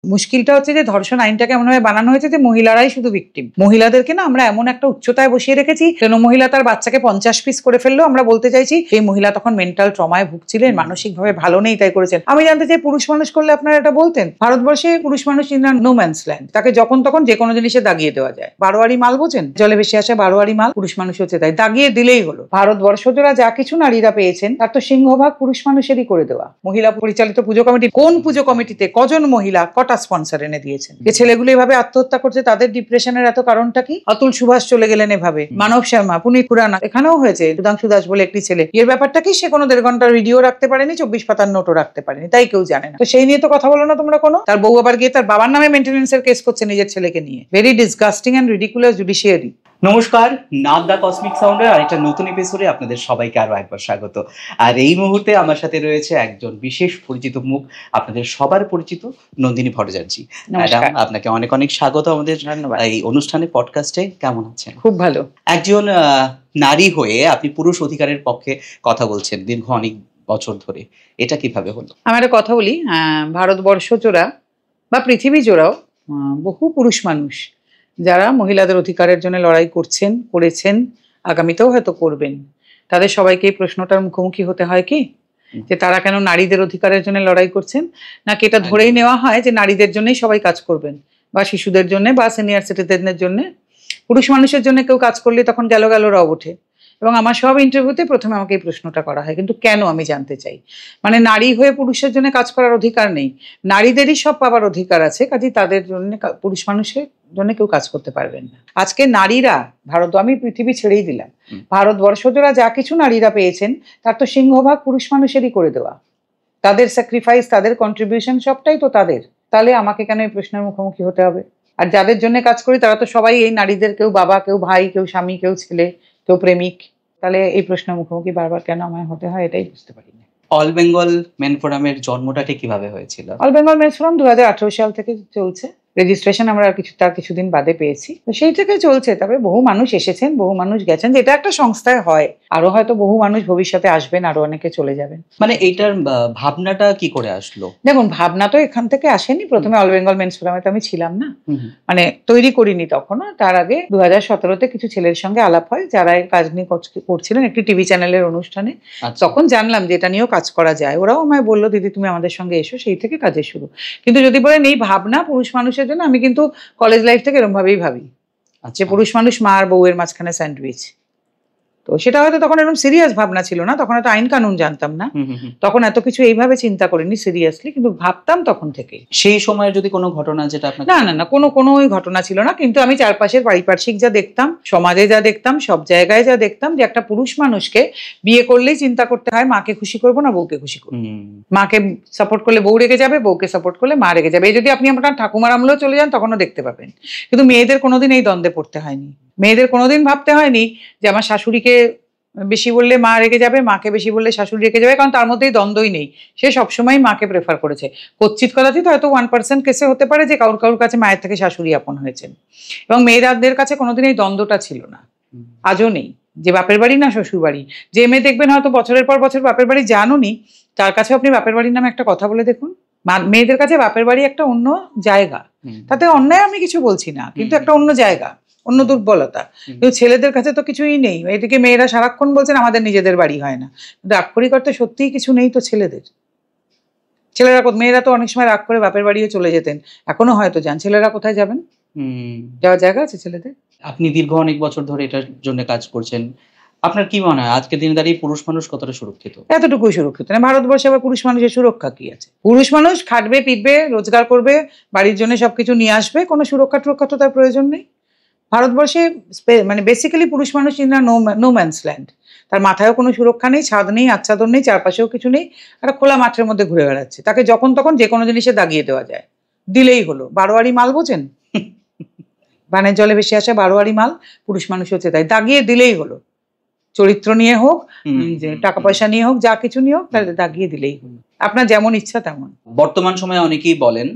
মুশকিলটা হচ্ছে যে ধর্ষণ আইনটাকে এমনভাবে বানানো হয়েছে যে মহিলারাই শুধু ভিকটিম। মহিলাদেরকে না আমরা এমন একটা উচ্চতায় বসিয়ে রেখেছি, যেন মহিলা তার বাচ্চাকে 50 পিস করে ফেললো আমরা বলতে চাইছি এই মহিলা তখন মেন্টাল ট্রমায় ভুগছিলেন, মানসিকভাবে ভালো নেই তাই করেছেন। আমি জানতে চাই পুরুষ মানুষ করলে আপনারা এটা বলতেন? ভারতবর্ষে পুরুষ মানুষ ইন নো ম্যানস ল্যান্ড, তাকে যখন তখন যে কোনো জিনিসে দাগিয়ে দেওয়া যায়। বারোয়ারি মাল বোঝেন? জলে ভেসে আসে বারোয়ারি মাল, পুরুষ মানুষ হচ্ছে তাই, দাগিয়ে দিলেই হলো। ভারতবর্ষ জোড়া যা কিছু নারীরা পেয়েছেন তার তো সিংহভাগ পুরুষ মানুষেরই করে দেওয়া। মহিলা পরিচালিত পুজো কমিটি, কোন পুজো কমিটিতে কজন মহিলা কটা স্পন্সর এনে দিয়েছেন? যে ছেলেগুলো এভাবে আত্মহত্যা করছে তাদের ডিপ্রেশনের এত কারণটা কি? অতুল সুভাষ চলে গেলেন এভাবে, মানব শর্মা, পুনিত খুরানা, এখানেও হয়েছে সুধাংশু দাস বলে একটি ছেলে। এর ব্যাপারটা কি? সে কোনো 1.5 ঘন্টার ভিডিও রাখতে পারেনি, 24 পাতার নোটও রাখতে পারেনি, তাই কেউ জানে না। তো সেই নিয়ে তো কথা বলো না তোমরা কোনো। তার বউ আবার গিয়ে তার বাবার নামে মেইনটেনেন্সের কেস করছে নিজের ছেলেকে নিয়ে। Very disgusting and ridiculous judiciary. নমস্কার, নাদ দা কসমিক সাউন্ডের আরেকটা নতুন এপিসোডে আপনাদের সবাইকে আরো একবার স্বাগত। আর এই মুহূর্তে আমার সাথে রয়েছে একজন বিশেষ পরিচিত মুখ, আপনাদের সবার পরিচিত নন্দিনী ভট্টাচার্য। ম্যাডাম, আপনাকে অনেক অনেক স্বাগত আমাদের এই অনুষ্ঠানে, পডকাস্টে। কেমন আছেন? খুব ভালো। একজন নারী হয়ে আপনি পুরুষ অধিকারের পক্ষে কথা বলছেন দীর্ঘ অনেক বছর ধরে, এটা কিভাবে হলো? আমি একটা কথা বলি, ভারতবর্ষ জোড়া বা পৃথিবী জোড়াও বহু পুরুষ মানুষ যারা মহিলাদের অধিকারের জন্য লড়াই করছেন, করেছেন, আগামীতেও হয়তো করবেন, তাদের সবাইকে এই প্রশ্নটার মুখোমুখি হতে হয় কি, যে তারা কেন নারীদের অধিকারের জন্য লড়াই করছেন, নাকি এটা ধরেই নেওয়া হয় যে নারীদের জন্যই সবাই কাজ করবেন, বা শিশুদের জন্য বা সিনিয়র সিটিজেনদের জন্য। পুরুষ মানুষের জন্য কেউ কাজ করলে তখন গেল রব ওঠে। এবং আমার সব ইন্টারভিউতে প্রথমে আমাকে এই প্রশ্নটা করা হয়, কিন্তু কেন আমি জানতে চাই। মানে নারী হয়ে পুরুষের জন্য কাজ করার অধিকার নেই, নারীদেরই সব পাবার অধিকার আছে, কাজেই তাদের জন্য পুরুষ মানুষের জন্য কেউ কাজ করতে পারবেন না। আজকে নারীরা আমি পৃথিবী ছেড়েই দিলাম, ভারতবর্ষ জোড়া যা কিছু নারীরা পেয়েছেন তার তো সিংহভাগ পুরুষ মানুষেরই করে দেওয়া। তাদের স্যাক্রিফাইস, তাদের কন্ট্রিবিউশন সবটাই তো তাদের। তাহলে আমাকে কেন এই প্রশ্নের মুখোমুখি হতে হবে? আর যাদের জন্য কাজ করি তারা তো সবাই এই নারীদের, কেউ বাবা, কেউ ভাই, কেউ স্বামী, কেউ ছেলে, কেউ প্রেমিক। তাহলে এই প্রশ্নের মুখোমুখি বারবার কেন আমায় হতে হয়, এটাই বুঝতে পারি না। অল বেঙ্গল মেন ফোরামের জন্মটাকে কিভাবে হয়েছিল? অল বেঙ্গল মেন ফোরাম 2018 সাল থেকে চলছে। রেজিস্ট্রেশন আমরা তার কিছুদিন বাদে পেয়েছি, তো সেই থেকে চলছে। তারপরে বহু মানুষ এসেছেন, বহু মানুষ গেছেন, যেটা একটা সংস্থায় হয়। আরো হয়তো বহু মানুষ ভবিষ্যতে আসবেন, আরো অনেকে চলে যাবেন। মানে এইটার ভাবনাটা কি করে আসলো? দেখুন, ভাবনা তো এখান থেকে আসেনি। প্রথমে অল বেঙ্গল মেন্স ফোরামে তো আমি ছিলাম না, মানে তৈরি করিনি তখনও। তার আগে 2017-তে কিছু ছেলের সঙ্গে আলাপ হয় যারা এই কাজ নিয়ে করছিলেন একটি টিভি চ্যানেলের অনুষ্ঠানে। তখন জানলাম যে এটা নিয়েও কাজ করা যায়। ওরাও আমায় বললো, দিদি তুমি আমাদের সঙ্গে এসো। সেই থেকে কাজের শুরু। কিন্তু যদি বলেন এই ভাবনা পুরুষ মানুষের জন্য, আমি কিন্তু কলেজ লাইফ থেকে এরকম ভাবেই ভাবি যে পুরুষ মানুষ মা আর বউয়ের মাঝখানে স্যান্ডউইচ। তো সেটা হয়তো তখন এরকম সিরিয়াস ভাবনা ছিল না, তখন হয়তো আইন কানুন জানতাম না, তখন এত কিছু এইভাবে চিন্তা করিনি সিরিয়াসলি, কিন্তু ভাবতাম তখন থেকে। সেই সময়ের যদি কোনো ঘটনা যেটা আপনার? না, কোনো ঘটনা ছিল না, কিন্তু আমি চারপাশের পারিপার্শ্বিক যা দেখতাম, সমাজে যা দেখতাম, সব জায়গায় যা দেখতাম, যে একটা পুরুষ মানুষকে বিয়ে করলেই চিন্তা করতে হয় মাকে খুশি করবো না বউকে খুশি করবো। মাকে সাপোর্ট করলে বউ রেগে যাবে, বউকে সাপোর্ট করলে মা রেগে যাবে। এই যদি আপনি আপনার ঠাকুমার আমলেও চলে যান তখনও দেখতে পাবেন। কিন্তু মেয়েদের কোনোদিন এই দ্বন্দ্বে পড়তে হয়নি। মেয়েদের কোনোদিন ভাবতে হয়নি যে আমার শাশুড়িকে বেশি বললে মা রেগে যাবে, মাকে বেশি বললে শাশুড়ি রেগে যাবে, কারণ তার মধ্যেই দ্বন্দ্বই নেই। সে সবসময় মাকে প্রেফার করেছে। কচ্ছিত কথাতেই তো হয়তো 1% কেসে হতে পারে যে কারোর কাছে মায়ের থেকে শাশুড়ি আপন হয়েছেন, এবং মেয়েদের কাছে কোনোদিন এই দ্বন্দ্বটা ছিল না, আজও নেই। যে বাপের বাড়ি না শ্বশুর বাড়ি, যে মেয়ে দেখবেন হয়তো বছরের পর বছর বাপের বাড়ি জানুনি, তার কাছে আপনি বাপের বাড়ির নামে একটা কথা বলে দেখুন। মেয়েদের কাছে বাপের বাড়ি একটা অন্য জায়গা, তাতে অন্যায় আমি কিছু বলছি না, কিন্তু একটা অন্য জায়গা, অন্য দুর্বলতা। কিন্তু ছেলেদের কাছে তো কিছুই নেই। এদিকে মেয়েরা সারাক্ষণ বলছেন আমাদের নিজেদের বাড়ি হয় না, কিন্তু আক্ষরিক অর্থে সত্যিই কিছু নেই তো ছেলেদের। মেয়েরা তো অনেক সময় রাগ করে বাপের বাড়িও চলে যেতেন, এখনো হয়তো যান। ছেলেরা কোথায় যাবেন? যাওয়ার জায়গা আছে ছেলেদের? আপনি দীর্ঘ অনেক বছর ধরে এটার জন্য কাজ করছেন, আপনার কি মনে হয় আজকের দিনে দাঁড়িয়ে পুরুষ মানুষ কতটা সুরক্ষিত? এতটুকুই সুরক্ষিত না। ভারতবর্ষে আবার পুরুষ মানুষের সুরক্ষা কি আছে? পুরুষ মানুষ খাটবে, পিটবে, রোজগার করবে, বাড়ির জন্য সবকিছু নিয়ে আসবে, কোনো সুরক্ষা তো তার প্রয়োজন নেই। ভারতবর্ষে মানে বেসিক্যালি পুরুষ মানুষ ইন নো ম্যানস ল্যান্ড। তার মাথায়ও কোনো সুরক্ষা নেই, ছাদ নেই, আচ্ছাদন নেই, চারপাশেও কিছু নেই, একটা খোলা মাঠের মধ্যে ঘুরে বেড়াচ্ছে। তাকে যখন তখন যে কোনো জিনিসে দাগিয়ে দেওয়া যায়, দিলেই হলো। বারোয়ারি মাল বোঝেন? বানের জলে ভেসে আসে বারোয়ারি মাল, পুরুষ মানুষ হচ্ছে তাই, দাগিয়ে দিলেই হলো। চরিত্র নিয়ে হোক, যে টাকা পয়সা নিয়ে হোক, যা কিছু নিয়ে হোক, তাহলে দাগিয়ে দিলেই হলো। আপনার যেমন ইচ্ছা তেমন। বর্তমান সময়ে অনেকেই বলেন,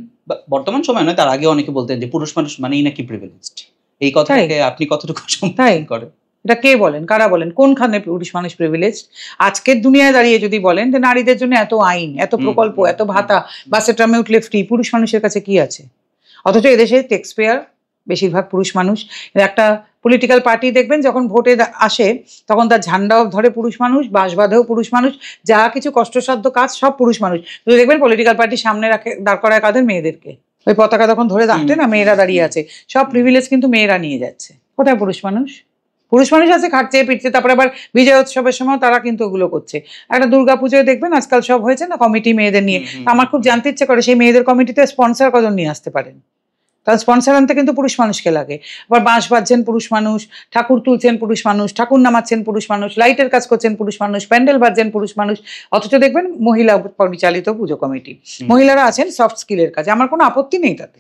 বর্তমান সময় নয় তার আগে অনেকে বলতেন যে পুরুষ মানুষ মানেই নাকি প্রিভিলেজড। এই কথাটাকে আপনি কতটুকু সমর্থন করেন? এটা কে বলেন, কারা বলেন, কোনখানে পুরুষ মানুষ প্রিভিলেজ? আজকের দুনিয়ায় দাঁড়িয়ে যদি বলেন যে নারীদের জন্য এত আইন, এত প্রকল্প, এত ভাতা, বাসে ট্রামে উঠলে ফ্রি, পুরুষ মানুষের কাছে কি আছে? অথচ এদেশে ট্যাক্স পেয়ার বেশিরভাগ পুরুষ মানুষ। একটা পলিটিক্যাল পার্টি দেখবেন যখন ভোটে আসে তখন তার ঝান্ডাও ধরে পুরুষ মানুষ, বাঁশ বাঁধেও পুরুষ মানুষ, যা কিছু কষ্টসাধ্য কাজ সব পুরুষ মানুষ। তুই দেখবেন পলিটিক্যাল পার্টি সামনে রাখে, দাঁড় করায় কাদের? মেয়েদেরকে। ওই পতাকা তখন ধরে দাঁড়াতে না, মেয়েরা দাঁড়িয়ে আছে, সব প্রিভিলেজ কিন্তু মেয়েরা নিয়ে যাচ্ছে। কোথায় পুরুষ মানুষ? পুরুষ মানুষ আছে খাটছে পিটছে, তারপরে আবার বিজয় উৎসবের সময় তারা কিন্তু ওগুলো করছে। একটা দুর্গাপুজোয় দেখবেন আজকাল সব হয়েছে না কমিটি মেয়েদের নিয়ে, আমার খুব জানতে ইচ্ছে করে সেই মেয়েদের কমিটিতে স্পন্সর কজন নিয়ে আসতে পারেন? কারণ স্পন্সর আনতে কিন্তু পুরুষ মানুষকে লাগে। আবার বাঁশ বাজছেন পুরুষ মানুষ, ঠাকুর তুলছেন পুরুষ মানুষ, ঠাকুর নামাচ্ছেন পুরুষ মানুষ, লাইটের কাজ করছেন পুরুষ মানুষ, প্যান্ডেল বাজছেন পুরুষ মানুষ। অথচ দেখবেন মহিলা পরিচালিত পুজো কমিটি, মহিলারা আছেন সফট স্কিলের কাজে, আমার কোনো আপত্তি নেই তাতে।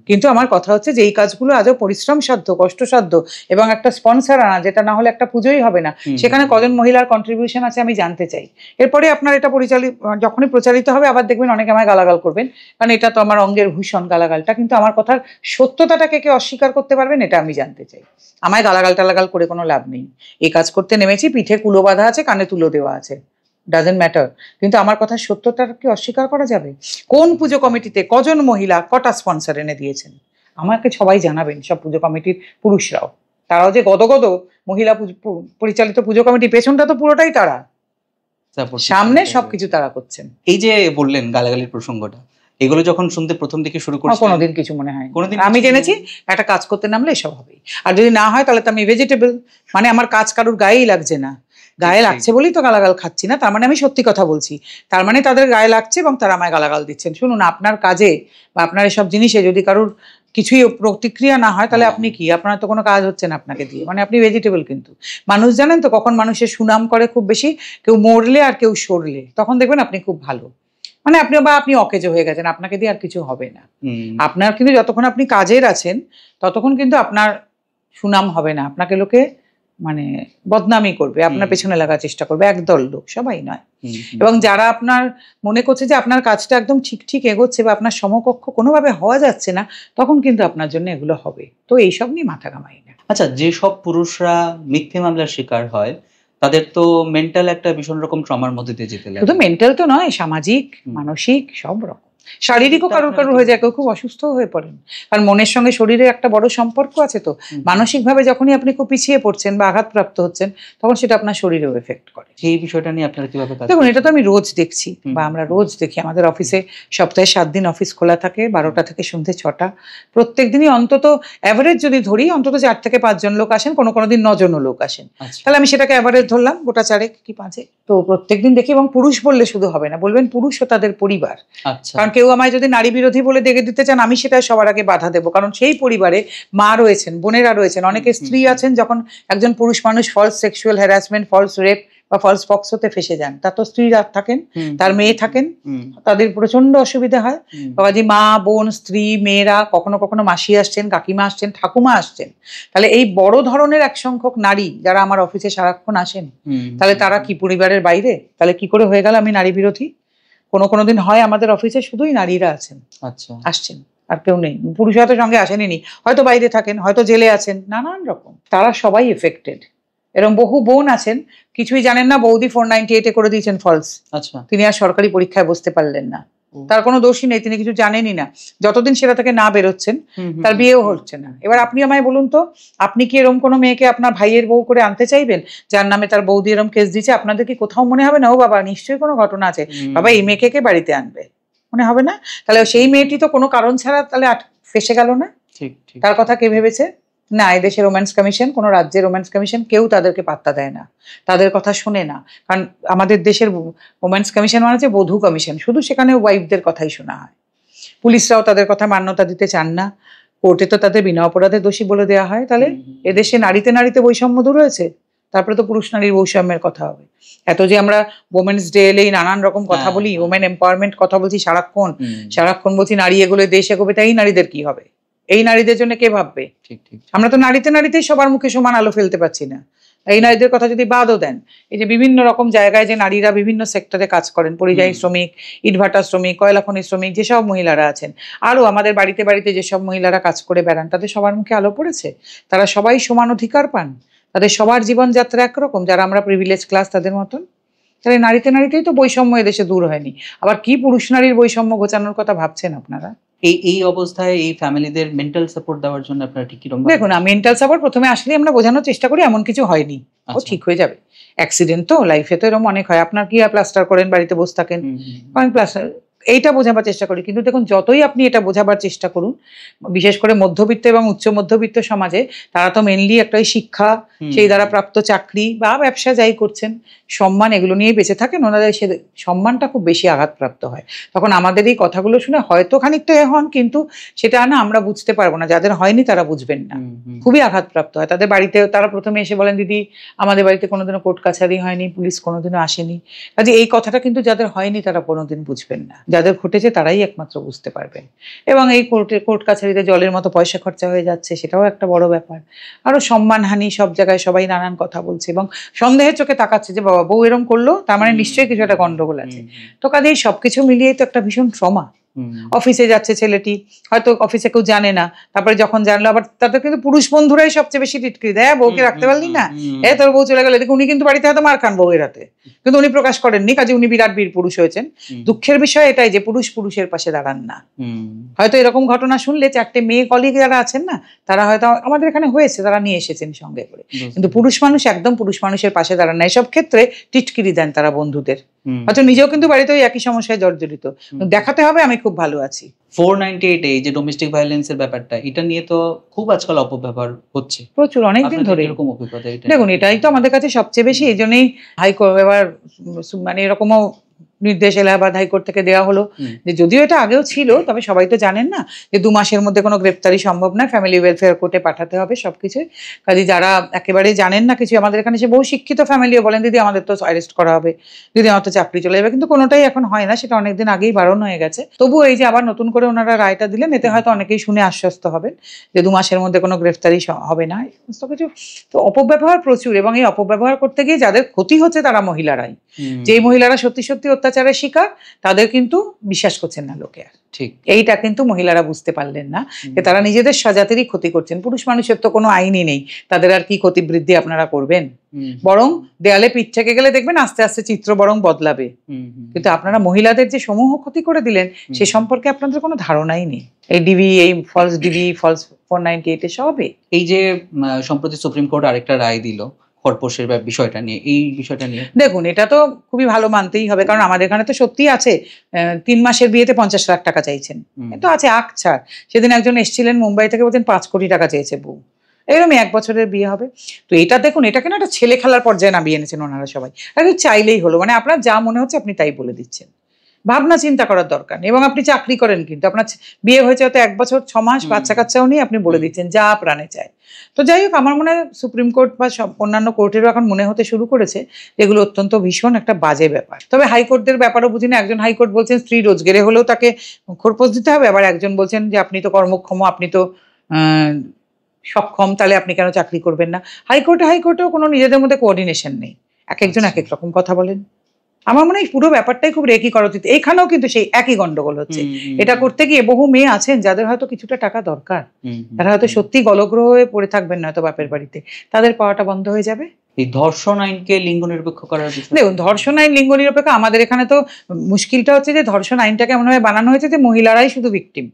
কিন্তু আমার কথা হচ্ছে যে এই কাজগুলো আজও পরিশ্রমসাধ্য, কষ্টসাধ্য, এবং একটা স্পন্সর আনা, যেটা না হলে একটা পুজোই হবে না, সেখানে কজন মহিলার কন্ট্রিবিউশন আছে আমি জানতে চাই। এরপরে আপনার এটা যখনই প্রচারিত হবে আবার দেখবেন অনেকে আমায় গালাগাল করবেন, কারণ এটা তো আমার অঙ্গের ভূষণ গালাগালটা, কিন্তু আমার কথার সত্যতাটাকে কে অস্বীকার করতে পারবেন এটা আমি জানতে চাই। আমায় গালাগাল টালাগাল করে কোনো লাভ নেই। এই কাজ করতে নেমেছি, পিঠে কুলো বাঁধা আছে, কানে তুলো দেওয়া আছে, ডাজেন্ট ম্যাটার। কিন্তু আমার কথার সত্যতাকে অস্বীকার করা যাবে? কোন পুজো কমিটিতে কজন মহিলা কটা স্পন্সর এনে দিয়েছেন আমাকে সবাই জানাবেন, সব পুজো কমিটির পুরুষরাও। তারাও যে গদগদ মহিলা পরিচালিত পুজো কমিটি, পেছনটা তো পুরোটাই তারা, সামনে সবকিছু তারা করছেন। এই যে বললেন গালাগালির প্রসঙ্গটা, এগুলো যখন শুনতে প্রথম দিকে শুরু করেছি কোনোদিন কিছু মনে হয়, আমি জেনেছি একটা কাজ করতে নামলে এসব হবে, আর যদি না হয় তাহলে তো আমি ভেজিটেবল, মানে আমার কাজ কারুর গায়েই লাগছে না। গায়ে লাগছে বলেই তো গালাগাল খাচ্ছি না, তার মানে আমি সত্যি কথা বলছি, তার মানে তাদের গায়ে লাগছে এবং তারা আমায় গালাগাল দিচ্ছেন। শুনুন, আপনার কাজে বা আপনার এসব জিনিসে যদি কারুর কিছুই প্রতিক্রিয়া না হয় তাহলে আপনি কি, আপনার তো কোনো কাজ হচ্ছে না আপনাকে দিয়ে, মানে আপনি ভেজিটেবল। কিন্তু মানুষ জানেন তো কখন মানুষের সুনাম করে খুব বেশি, কেউ মরলে আর কেউ সরলে, তখন দেখবেন আপনি খুব ভালো, মানে আপনি অকেজো হয়ে গেছেন, আপনাকে দিয়ে আর কিছু হবে না। আপনার কিন্তু যতক্ষণ আপনি কাজের আছেন ততক্ষণ কিন্তু আপনার সুনাম হবে না, আপনাকে লোকে মানে বদনামি করবে, আপনার পেছনে লাগার চেষ্টা করবে, একদল লোক, সবাই নয়। এবং যারা আপনার মনে করছে যে আপনার কাজটা একদম ঠিক ঠিক এগোচ্ছে বা আপনার সমকক্ষ কোনোভাবে হওয়া যাচ্ছে না, তখন কিন্তু আপনার জন্য এগুলো হবে। তো এইসব নিয়ে মাথা ঘামাই না। আচ্ছা, যেসব পুরুষরা মিথ্যে মামলার শিকার হয় তাদের তো মেন্টাল একটা ভীষণ রকম ট্রমার মধ্যে দিয়ে যেতে লাগে। শুধু মেন্টাল তো নয়, সামাজিক, মানসিক, সব রকম। শারীরিকও কারোর হয়ে যায়, কেউ খুব অসুস্থ হয়ে পড়েন, কারণ মনের সঙ্গে শরীরের একটা বড় সম্পর্ক আছে। তো মানসিকভাবে যখনই আপনি খুব পিছিয়ে পড়ছেন বা আঘাতপ্রাপ্ত হচ্ছেন, তখন সেটা আপনার শরীরেও এফেক্ট করে। সেই বিষয়টা নিয়ে আপনারা কিভাবে কাজ? দেখুন, এটা তো আমি রোজ দেখছি বা আমরা রোজ দেখি। আমাদের অফিসে সপ্তাহে 7 দিন অফিস খোলা থাকে, 12টা থেকে সন্ধ্যে 6টা। প্রত্যেক দিনই অন্তত অ্যাভারেজ যদি ধরি, অন্তত 4 থেকে 5 জন লোক আসেন, কোনো দিন 9 জনও লোক আসেন। তাহলে আমি সেটাকে অ্যাভারেজ ধরলাম, গোটা 4 কি 5। তো প্রত্যেকদিন দেখি, এবং পুরুষ বললে শুধু হবে না, বলবেন পুরুষ ও তাদের পরিবার। কারণ কেউ আমায় যদি নারী বিরোধী বলে দেখে দিতে চান, আমি সেটা সবার আগে বাধা দেবো, কারণ সেই পরিবারে মা রয়েছেন, বোনেরা রয়েছেন, অনেকে স্ত্রী আছেন। যখন একজন পুরুষ মানুষ false sexual harassment, false rape বা ফলস পক্সোতে ফেসে যান, তার তো স্ত্রীরা থাকেন, তার মেয়ে থাকেন, তাদের প্রচন্ড অসুবিধা হয়। বাবাজি, মা, বোন, স্ত্রী, মেয়েরা, কখনো কখনো মাসি আসছেন, কাকিমা আসছেন, ঠাকুমা আসছেন। তাহলে এই বড় ধরনের এক সংখ্যক নারী যারা আমার অফিসে সারাক্ষণ আসেন, তাহলে তারা কি পরিবারের বাইরে? তাহলে কি করে হয়ে গেল আমি নারী বিরোধী? কোনো দিন হয় আমাদের অফিসে শুধুই নারীরা আছেন, আসছেন, আর কেউ নেই। পুরুষ হয়তো সঙ্গে আসেনি, হয়তো বাইরে থাকেন, হয়তো জেলে আছেন, নানান রকম, তারা সবাই এফেক্টেড। এরকম বহু বোন আছেন, কিছুই জানেন না, বৌদি 498 করে দিয়েছেন ফলস, তিনি আর সরকারি পরীক্ষায় বসতে পারলেন না, তার কোনো দোষই নেই, তিনি কিছু জানেনই না। যতদিন সেটা থেকে না বেরোচ্ছেন, তার বিয়েও হচ্ছে না। এবার আপনি আমায় বলুন তো, আপনি কি এরকম কোনো মেয়েকে আপনার ভাইয়ের বউ করে আনতে চাইবেন, যার নামে তার বৌদি এরকম কেস দিচ্ছে? আপনাদের কি কোথাও মনে হবে না, ও বাবা নিশ্চয়ই কোনো ঘটনা আছে, বাবা এই মেয়েকে কে বাড়িতে আনবে? মনে হবে না? তাহলে সেই মেয়েটি তো কোনো কারণ ছাড়া তাহলে ফেসে গেল না? তার কথা কে ভেবেছে? না, এদেশে রোম্যান্স কমিশন, কোনো রাজ্যের রোম্যান্স কমিশন কেউ তাদেরকে পাত্তা দেয় না, তাদের কথা শোনে না। কারণ আমাদের দেশের রোম্যান্স কমিশন মানে হচ্ছে বধূ কমিশন, শুধু সেখানে ওয়াইফদের কথাই শোনা হয়। পুলিশরাও তাদের কথা মান্যতা দিতে চান না, কোর্টে তো তাদের বিনা অপরাধে দোষী বলে দেওয়া হয়। তাহলে এদেশে নারীতে বৈষম্য দূর হয়েছে, তারপরে তো পুরুষ নারীর বৈষম্যের কথা হবে। এত যে আমরা ওমেন্স ডে এলেই নানান রকম কথা বলি, ওমেন এম্পাওয়ারমেন্ট কথা বলছি সারাক্ষণ বলছি নারী এগোলে দেশ এগোবে, তাই নারীদের কি হবে? এই নারীদের জন্য কে ভাববে? আমরা তো নারীতেই সবার মুখে সমান আলো ফেলতে পারছি না। এই নারীদের কথা যদি বাদও দেন, এই যে বিভিন্ন রকম জায়গায় যে নারীরা বিভিন্ন সেক্টরে কাজ করেন, পরিযায়ী শ্রমিক, ইটভাটা শ্রমিক, কয়লা খনি শ্রমিক, যেসব মহিলারা আছেন, আরো আমাদের বাড়িতে যেসব মহিলারা কাজ করে বেড়ান, তাদের সবার মুখে আলো পড়েছে, তারা সবাই সমান অধিকার পান। তাদের সবার জীবনযাত্রা একরকম, যারা আমরা প্রিভিলেজ ক্লাস তাদের মতন। তাহলে নারীতে নারীতেই তো বৈষম্য এদেশে দূর হয়নি, আবার কি পুরুষ নারীর বৈষম্য ঘোচানোর কথা ভাবছেন আপনারা? এই অবস্থায় এই ফ্যামিলিদের মেন্টাল সাপোর্ট দেওয়ার জন্য আপনারা ঠিক কিরকম? দেখুন, মেন্টাল সাপোর্ট প্রথমে আসলে আমরা বোঝানোর চেষ্টা করি এমন কিছু হয়নি, ও ঠিক হয়ে যাবে, অ্যাক্সিডেন্ট তো, লাইফে তো এরকম অনেক হয়, আপনার কি প্লাস্টার করেন বাড়িতে বসে থাকেন, কারণ প্লাস্টার, এইটা বোঝাবার চেষ্টা করি। কিন্তু দেখুন, যতই আপনি এটা বোঝাবার চেষ্টা করুন, বিশেষ করে মধ্যবিত্ত এবং উচ্চ মধ্যবিত্ত সমাজে, তারা তো মেনলি একটা শিক্ষা, সেই দ্বারা প্রাপ্ত চাকরি বা ব্যবসা যাই করছেন, সম্মান, এগুলো নিয়েই বেঁচে থাকেন, ওনাদের সে সম্মানটা খুব বেশি আঘাতপ্রাপ্ত হয়। তখন আমাদের এই কথাগুলো শুনে হয়তো খানিকটা হন, কিন্তু সেটা না আমরা বুঝতে পারবো না, যাদের হয়নি তারা বুঝবেন না, খুবই আঘাতপ্রাপ্ত হয়। তাদের বাড়িতে তারা প্রথমে এসে বলেন, দিদি আমাদের বাড়িতে কোনোদিনও কোর্ট কাছারি হয়নি, পুলিশ কোনোদিনও আসেনি। কাজে এই কথাটা কিন্তু যাদের হয়নি তারা কোনোদিন বুঝবেন না, যাদের ঘটেছে তারাই একমাত্র বুঝতে পারবেন। এবং এই কোর্ট কাছারিতে জলের মতো পয়সা খরচা হয়ে যাচ্ছে, সেটাও একটা বড় ব্যাপার। আরো সম্মানহানি, সব জায়গায় সবাই নানান কথা বলছে এবং সন্দেহের চোখে তাকাচ্ছে যে বাবা বউ এরম করলো, তার মানে নিশ্চয়ই কিছু একটা গন্ডগোল আছে। তো কাজেই সবকিছু মিলিয়ে তো একটা ভীষণ ট্রমা। অফিসে যাচ্ছে ছেলেটি, হয়তো অফিসে কেউ জানে না, তারপরে যখন জানলো, আবার তাদের কিন্তু পুরুষ বন্ধুরাই সবচেয়ে বেশি টিটকিরি দেয়, বউকে রাখতে পারলি না, তোর বউ চলে গেল। দেখুন, উনি কিন্তু বাড়িতে হয়তো মার খান বউয়ের হাতে, কিন্তু উনি প্রকাশ করেননি, কাজে উনি বিরাট বীর পুরুষ হয়েছেন। দুঃখের বিষয় এটাই যে পুরুষ পুরুষের পাশে দাঁড়ান না। হয়তো এরকম ঘটনা শুনলে 4টে মেয়ে কলিগ যারা আছেন না, তারা হয়তো আমাদের এখানে হয়েছে, তারা নিয়ে এসেছেন সঙ্গে করে, কিন্তু পুরুষ মানুষ একদম পুরুষ মানুষের পাশে দাঁড়ান না। এসব ক্ষেত্রে টিটকিরি দেন তারা বন্ধুদের, হয়তো নিজেও কিন্তু বাড়িতে ওই একই সমস্যায় জর্জরিত, দেখাতে হবে আমি খুব ভালো আছি। 498 এই যে ডোমেস্টিক ভায়োলেন্সের ব্যাপারটা, এটা নিয়ে তো খুব আজকাল অপব্যবহার হচ্ছে প্রচুর, অনেকদিন ধরে। এরকম অভিজ্ঞতা? দেখুন, এটাই তো আমাদের কাছে সবচেয়ে বেশি, এই জন্যই হাইকোর্ট এবার মানে এরকমও নির্দেশ এলাহাবাদ হাইকোর্ট থেকে দেওয়া হলো, যে যদিও এটা আগেও ছিল, তবে সবাই তো জানেন না যে 2 মাসের মধ্যে কোনো গ্রেপ্তারি সম্ভব নয়, ফ্যামিলি ওয়েলফেয়ার কোর্টে পাঠাতে হবে সবকিছু। কাজে যারা একেবারে জানেন না কিছু, আমাদের এখানে সে বহু শিক্ষিত ফ্যামিলিও বলেন, দিদি আমাদের তো অ্যারেস্ট করা হবে, দিদি আমার তো চাকরি চলে যাবে, কিন্তু কোনোটাই এখন হয় না, সেটা অনেকদিন আগেই বারণ হয়ে গেছে। তবুও এই যে আবার নতুন করে ওনারা রায়টা দিলেন, এতে হয়তো অনেকেই শুনে আশ্বস্ত হবেন যে 2 মাসের মধ্যে কোনো গ্রেফতারি হবে না, এই সমস্ত কিছু। তো অপব্যবহার প্রচুর, এবং এই অপব্যবহার করতে গিয়ে যাদের ক্ষতি হচ্ছে তারা মহিলারাই। যেই মহিলারা সত্যি সত্যি অত্যাচারের শিকার, তাদের কিন্তু বিশ্বাস করছেন না লোকে আর। ঠিক এইটা কিন্তু মহিলারা বুঝতে পারলেন না যে তারা নিজেদের স্বজাতিরই ক্ষতি করছেন। পুরুষ মানুষের তো কোনো আইনই নেই, তাদের আর কি ক্ষতি বৃদ্ধি আপনারা করবেন? বরং দেয়ালে পিঠ থেকে গেলে দেখবেন আস্তে আস্তে চিত্র বরং বদলাবে। কিন্তু আপনারা মহিলাদের যে সমূহ ক্ষতি করে দিলেন, সে সম্পর্কে আপনাদের কোনো ধারণাই নেই। এই ডিবি, এই ফলস ডিবি, ফলস 498 সবে। এই যে সম্প্রতি সুপ্রিম কোর্ট আরেকটা রায় দিল খরপোশের বিষয়টা নিয়ে, এই বিষয়টা নিয়ে দেখুন, এটা তো খুবই ভালো মানতেই হবে, কারণ আমাদের এখানে তো সত্যি আছে 3 মাসের বিয়েতে 50 লাখ টাকা চাইছেন, তো আছে আকছাড়। সেদিন একজন এসেছিলেন মুম্বাই থেকে, বলছেন 5 কোটি টাকা চেয়েছে বউ, এরকম 1 বছরের বিয়ে হবে। তো এটা দেখুন, এটাকে না একটা ছেলে খেলার পর্যায়ে নামিয়ে এনেছেন ওনারা সবাই, আর চাইলেই হলো, মানে আপনার যা মনে হচ্ছে আপনি তাই বলে দিচ্ছেন, ভাবনা চিন্তা করার দরকার নেই। এবং আপনি চাকরি করেন, কিন্তু আপনার বিয়ে হয়েছে হয়তো 1 বছর 6 মাস, বাচ্চা কাচ্চাও নিয়ে আপনি বলে দিচ্ছেন যা প্রাণে চায়। তো যাই হোক, আমার মনে হয় সুপ্রিম কোর্ট বা সব অন্যান্য কোর্টেরও এখন মনে হতে শুরু করেছে এগুলো অত্যন্ত ভীষণ একটা বাজে ব্যাপার। তবে হাইকোর্টদের ব্যাপারও বুঝি না, একজন হাইকোর্ট বলছেন স্ত্রী রোজগারে হলেও তাকে খোরপোশ দিতে হবে, আবার একজন বলছেন যে আপনি তো কর্মক্ষম, আপনি তো সক্ষম, তাহলে আপনি কেন চাকরি করবেন না? হাইকোর্টেও কোনো নিজেদের মধ্যে কোঅর্ডিনেশন নেই, এক একজন এক এক রকম কথা বলেন। আমার মনে হয় পুরো ব্যাপারটাই খুব রেকি করতিত। এখানেও কিন্তু সেই একই গন্ডগোল হচ্ছে। এটা করতে গিয়ে বহু মেয়ে আছেন যাদের হয়তো কিছুটা টাকা দরকার, তারা হয়তো সত্যি গলগ্রহ হয়ে পড়ে থাকবেন না হয়তো বাপের বাড়িতে, তাদের পাওয়াটা বন্ধ হয়ে যাবে। এই ধর্ষণ আইনকে লিঙ্গ নিরপেক্ষ করার বিষয়, দেখুন, ধর্ষণ আইন লিঙ্গ নিরপেক্ষ, আমাদের এখানে তো মুশকিলটা হচ্ছে যে ধর্ষণ আইনটাকে এমন ভাবে বানানো হয়েছে যে মহিলারাই শুধু ভিকটিম।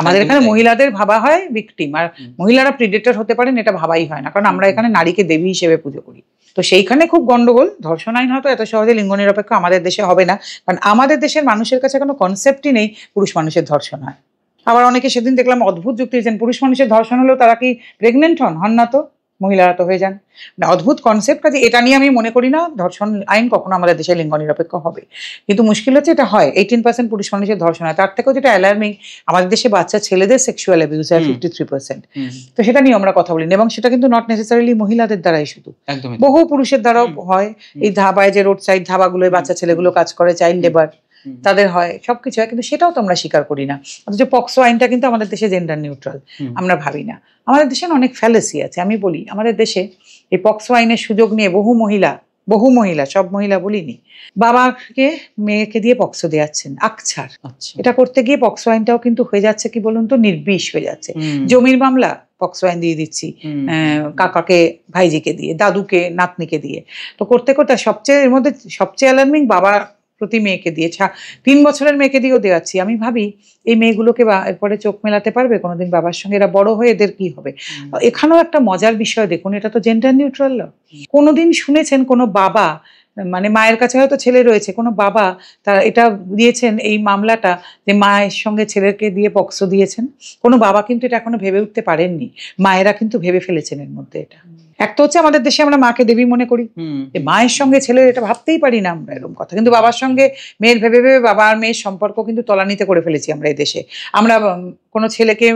আমাদের এখানে মহিলাদের ভাবা হয় ভিকটিম, আর মহিলারা প্রিডেটর হতে পারেন এটা ভাবাই হয় না, কারণ আমরা এখানে নারীকে দেবী হিসেবে পুজো করি। তো সেইখানে খুব গন্ডগোল। ধর্ষণ আইন হয়তো এত সহজে লিঙ্গ নিরপেক্ষ আমাদের দেশে হবে না, কারণ আমাদের দেশের মানুষের কাছে কোনো কনসেপ্টই নেই পুরুষ মানুষের ধর্ষণ হয়। আবার অনেকে সেদিন দেখলাম অদ্ভুত যুক্তি দিয়েছেন, পুরুষ মানুষের ধর্ষণ হলেও তারা কি প্রেগনেন্ট হন না, তো মহিলারা তো হয়ে যান। অদ্ভুত কনসেপ্ট। কাজে এটা নিয়ে আমি মনে করি না ধর্ষণ আইন কখনো আমাদের দেশে লিঙ্গ নিরপেক্ষ হবে। কিন্তু মুশকিল হচ্ছে এটা হয় 18% পুরুষ মানুষের ধর্ষণ হয়, তার থেকেও যেটা অ্যালার্মিং আমাদের দেশে বাচ্চা ছেলেদের সেক্সুয়াল অ্যাবিউজ হয় 53%। তো সেটা নিয়ে আমরা কথা বলি, এবং সেটা কিন্তু নট নেসেসারিলি মহিলাদের দ্বারাই, শুধু বহু পুরুষের দ্বারাও হয়। এই ধাবায় যে রোড সাইড ধাবাগুলোয় বাচ্চা ছেলেগুলো কাজ করে, চাইল্ড লেবার, তাদের হয়, সবকিছু হয়, কিন্তু সেটাও তো আমরা স্বীকার করি না। অথচ পক্সো আইনটা কিন্তু আমাদের দেশে জেন্ডার নিউট্রাল, আমরা ভাবি না। আমাদের দেশে অনেক ফ্যালেসি আছে। আমি বলি, আমাদের দেশে এই পক্সো আইনের সুযোগ নিয়ে বহু মহিলা, সব মহিলা বলিনি, বাবাকে মেয়েকে দিয়ে পক্সো দেওয়াচ্ছেন আকছাড়। এটা করতে গিয়ে পক্সো আইনটাও কিন্তু হয়ে যাচ্ছে কি বলুন তো, নির্বিষ হয়ে যাচ্ছে। জমির মামলা পক্সো আইন দিয়ে দিচ্ছি, কাকাকে ভাইজিকে দিয়ে, দাদুকে নাতনিকে দিয়ে। তো করতে করতে সবচেয়ে এর মধ্যে সবচেয়ে অ্যালার্মিং বাবা প্রতি মেয়েকে দিয়ে 3 বছরের মেয়েকে দিয়েও দেওয়াচ্ছি। আমি ভাবি এই মেয়েগুলোকে এরপরে চোখ মেলাতে পারবে কোনোদিন বাবার সঙ্গে? এরা বড় হয়ে এদের কি হবে? এখানেও একটা মজার বিষয় দেখুন, এটা তো জেন্ডার নিউট্রাল ল। কোনোদিন শুনেছেন কোনো বাবা, মানে মায়ের কাছে হয়তো ছেলে রয়েছে, কোনো বাবা তারা এটা দিয়েছেন এই মামলাটা যে মায়ের সঙ্গে ছেলেকে দিয়ে পক্সো দিয়েছেন? কোনো বাবা কিন্তু এটা এখনো ভেবে উঠতে পারেননি। মায়েরা কিন্তু ভেবে ফেলেছেন এর মধ্যে এটা। একটা হচ্ছে আমাদের দেশে আমরা মাকে দেবী মনে করি, মায়ের সঙ্গে ছেলের এটা ভাবতেই পারি না আমরা এরকম কথা, কিন্তু বাবার সঙ্গে মেয়ের ভেবে ভেবে বাবা আর মেয়ের সম্পর্ক কিন্তু তলানিতে করে ফেলেছি আমরা এই দেশে। আমরা কোনো ছেলেকে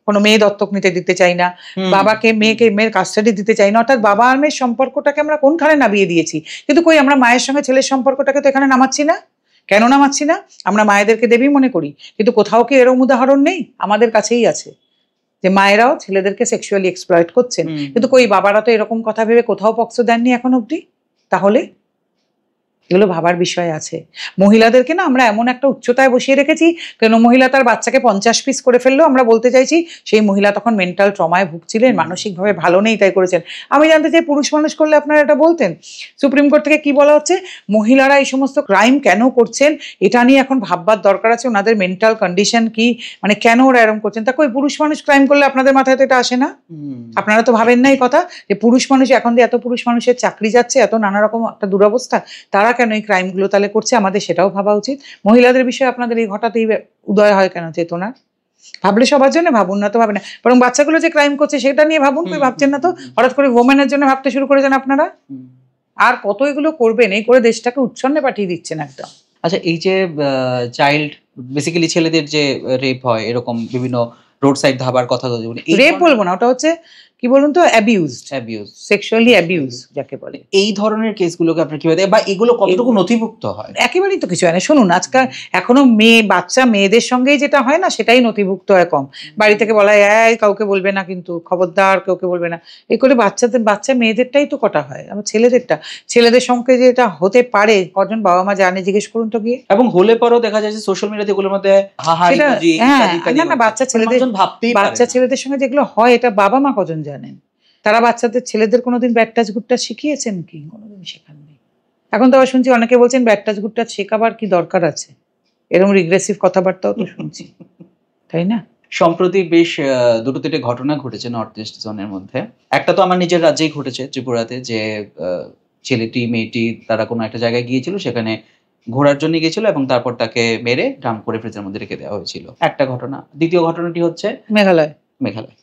কোনো মেয়ে দত্তক নিতে দিতে চাই না, বাবাকে মেয়ের কাস্টাডি দিতে চাই না, অর্থাৎ বাবা আর মেয়ের সম্পর্কটাকে আমরা কোনখানে নামিয়ে দিয়েছি। কিন্তু কই আমরা মায়ের সঙ্গে ছেলের সম্পর্কটাকে তো এখানে নামাচ্ছি না। কেন নামাচ্ছি না? আমরা মায়েদেরকে দেবী মনে করি, কিন্তু কোথাও কি এরকম উদাহরণ নেই? আমাদের কাছেই আছে যে মায়েরাও ছেলেদেরকে সেক্সুয়ালি এক্সপ্লয়েট করছেন, কিন্তু কই বাবারা তো এরকম কথা ভেবে কোথাও পক্সো দেননি এখন অবধি। তাহলে এগুলো ভাবার বিষয় আছে। মহিলাদেরকে না আমরা এমন একটা উচ্চতায় বসিয়ে রেখেছি, কেন মহিলা তার বাচ্চাকে 50 পিস করে ফেললো, আমরা বলতে চাইছি সেই মহিলা তখন মেন্টাল ট্রমায় ভুগছিলেন, মানসিকভাবে ভালো নেই তাই করেছেন। আমি জানতে চাই পুরুষ মানুষ করলে আপনারা এটা বলতেন? সুপ্রিম কোর্ট থেকে কি বলা হচ্ছে? মহিলারা এই সমস্ত ক্রাইম কেন করছেন এটা নিয়ে এখন ভাববার দরকার আছে, ওনাদের মেন্টাল কন্ডিশন কি, মানে কেন ওরা এরকম করছেন। তা কই পুরুষ মানুষ ক্রাইম করলে আপনাদের মাথায় তো এটা আসে না? আপনারা তো ভাবেন না এই কথা যে পুরুষ মানুষ, এখন যে এত পুরুষ মানুষের চাকরি যাচ্ছে, এত নানা রকম একটা দুরবস্থা, তারা কেন এই ক্রাইমগুলো তাহলে করছে? আমাদের সেটাও ভাবা উচিত। মহিলাদের বিষয়ে আপনাদের এই হঠাৎই উদয় হয় কেন চেতনা? ভাবলে সবার জন্য ভাবুন, না তো ভাবে না, বরং বাচ্চাগুলো যে ক্রাইম করছে সেটা নিয়ে ভাবুন। কই ভাবছেন না তো, হঠাৎ করে ওমেনের জন্য ভাবতে শুরু করেছেন আপনারা। আর কত এগুলো করবেন? এই করে দেশটাকে উচ্ছন্নে পাঠিয়ে দিচ্ছেন একদম। আচ্ছা, এই যে চাইল্ড বেসিক্যালি ছেলেদের যে রেপ হয়, এরকম বিভিন্ন রোড সাইড ধাবার কথা রেপ বলবো না, ওটা হচ্ছে কি বলুন তো, অ্যাবিউজ, সেক্সুয়ালি অ্যাবিউজ যাকে বলে। এই ধরনের কেসগুলোকে আপনার কিভাবে, বা এগুলো কতটুকু নথিভুক্ত হয়? একেবারেই তো কিছু হয় না। শুনুন, আজকাল এখনো বাচ্চা মেয়েদের সঙ্গেই যেটা হয় না, সেটাই নথিভুক্ত হয় কম। বাড়ি থেকে বলা হয় কাউকে বলবে না, কিন্তু খবরদার কাউকে বলবে না, এই করে বাচ্চা মেয়েদেরটাই তো কটা হয়। আমার ছেলেদের সঙ্গে যেটা হতে পারে, কজন বাবা মা জানে জিজ্ঞেস করুন তো গিয়ে। এবং হলে পরেও দেখা যায় যে সোশ্যাল মিডিয়াতে এগুলোর মধ্যে না, বাচ্চা ছেলেদের সঙ্গে যেগুলো হয়, এটা বাবা মা কজন জানেন? তারা বাচ্চাদের ছেলেদের কোনোদিন ব্যাড টাচ গুড টাচ শিখিয়েছেন কি? কোনোদিন শেখাননি। এখন তো আবার শুনছি অনেকে বলছেন ব্যাড টাচ গুড টাচ শেখাবার কি দরকার আছে, এরকম রিগ্রেসিভ কথাবার্তাও তো শুনছি, তাই না? সম্প্রতি বেশ দুটো তিনটে ঘটনা ঘটেছে নর্থ ইস্ট জোনের মধ্যে। একটা তো আমার নিজের রাজ্যেই ঘটেছে, ত্রিপুরাতে, যে ছেলেটি মেয়েটি তারা কোনো একটা জায়গায় গিয়েছিল, সেখানে ঘোরার জন্য গিয়েছিল এবং তারপর তাকে মেরে ড্রাম করে ফ্রিজের মধ্যে রেখে দেওয়া হয়েছিল, একটা ঘটনা। দ্বিতীয় ঘটনাটি হচ্ছে মেঘালয়।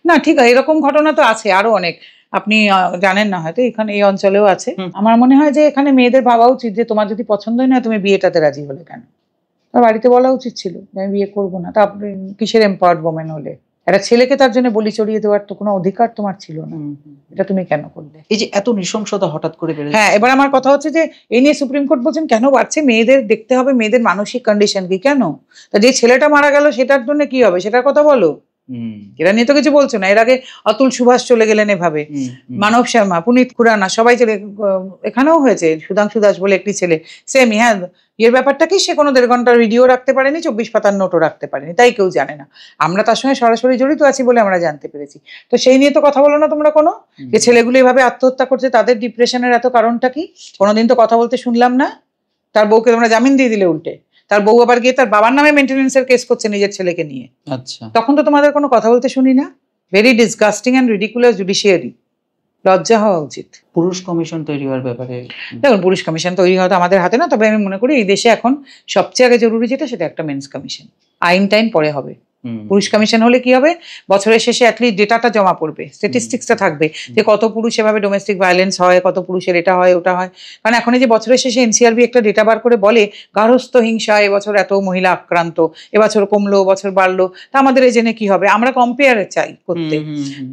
না ঠিক আছে, এরকম ঘটনা তো আছে আরো অনেক, আপনি জানেন না হয়তো, এখানে এই অঞ্চলেও আছে। আমার মনে হয় যে এখানে মেয়েদের ভাবা উচিত যে তোমার যদি পছন্দই না, তুমি বিয়েটাতে রাজি হলে কেন? তার বাড়িতে বলা উচিত ছিল যে আমি বিয়ে করবো না। তা আপনি কিসের এম্পাওয়ার্ড ওমেন হলে? একটা ছেলেকে তার জন্য বলি চড়িয়ে দেওয়ার তো কোনো অধিকার তোমার ছিল না, এটা তুমি কেন করলে? এই যে এত নৃশংসতা হঠাৎ করে বেড়ে, হ্যাঁ, এবার আমার কথা হচ্ছে যে এই নিয়ে সুপ্রিম কোর্ট বলছেন কেন বাড়ছে? মেয়েদের দেখতে হবে মেয়েদের মানসিক কন্ডিশন কি। কেন? তা যে ছেলেটা মারা গেল সেটার জন্য কি হবে সেটার কথা বলো। এরা নিয়ে তো কিছু বলছো না। এর আগে অতুল সুভাষ চলে গেলেন এভাবে, মানব শর্মা, পুনিত খুরানা, সবাই চলে, এখানেও হয়েছে সুধাংশু দাস বলে একটি ছেলে, সেমি। হ্যাঁ, এর ব্যাপারটা কি, সে কোনো 1.5 ঘন্টার ভিডিও রাখতে পারেনি, 24 পাতার নোটও রাখতে পারেনি, তাই কেউ জানে না। আমরা তার সঙ্গে সরাসরি জড়িত আছি বলে আমরা জানতে পেরেছি। তো সেই নিয়ে তো কথা বলো না তোমরা কোনো, যে ছেলেগুলো এভাবে আত্মহত্যা করছে, তাদের ডিপ্রেশনের এত কারণটা কি? কোনোদিন তো কথা বলতে শুনলাম না। তার বউকে তোমরা জামিন দিয়ে দিলে উল্টে, তার বউ আবার গিয়ে তার বাবার নামে মেইনটেনেন্সের কেস করছে নিজের ছেলেকে নিয়ে। আচ্ছা, তখন তো তোমাদের কোনো কথা বলতে শুনি না। Very disgusting and ridiculous judiciary, লজ্জা হওয়া উচিত। পুরুষ কমিশন তৈরি হওয়ার ব্যাপারে, দেখুন পুরুষ কমিশন তৈরি হওয়া আমাদের হাতে না, তবে আমি মনে করি এই দেশে এখন সবচেয়ে আগে জরুরি যেটা, সেটা একটা মেন্স কমিশন। আইন টাইম পরে হবে। পুরুষ কমিশন হলে কি হবে, বছরের শেষে অ্যাটলিস্ট ডেটাটা জমা পড়বে, স্ট্যাটিস্টিক্সটা থাকবে যে কত পুরুষ এভাবে ডোমেস্টিক ভায়োলেন্স হয়, কত পুরুষের এটা হয় ওটা হয়। কারণ এখন এই যে বছরের শেষে এনসিআরবি একটা ডেটা বার করে বলে গার্হস্থ্য হিংসা এবছর এত মহিলা আক্রান্ত, এবছর কমলো, বছর বাড়লো, তা আমাদের এই জেনে কি হবে? আমরা কম্পেয়ার চাই করতে,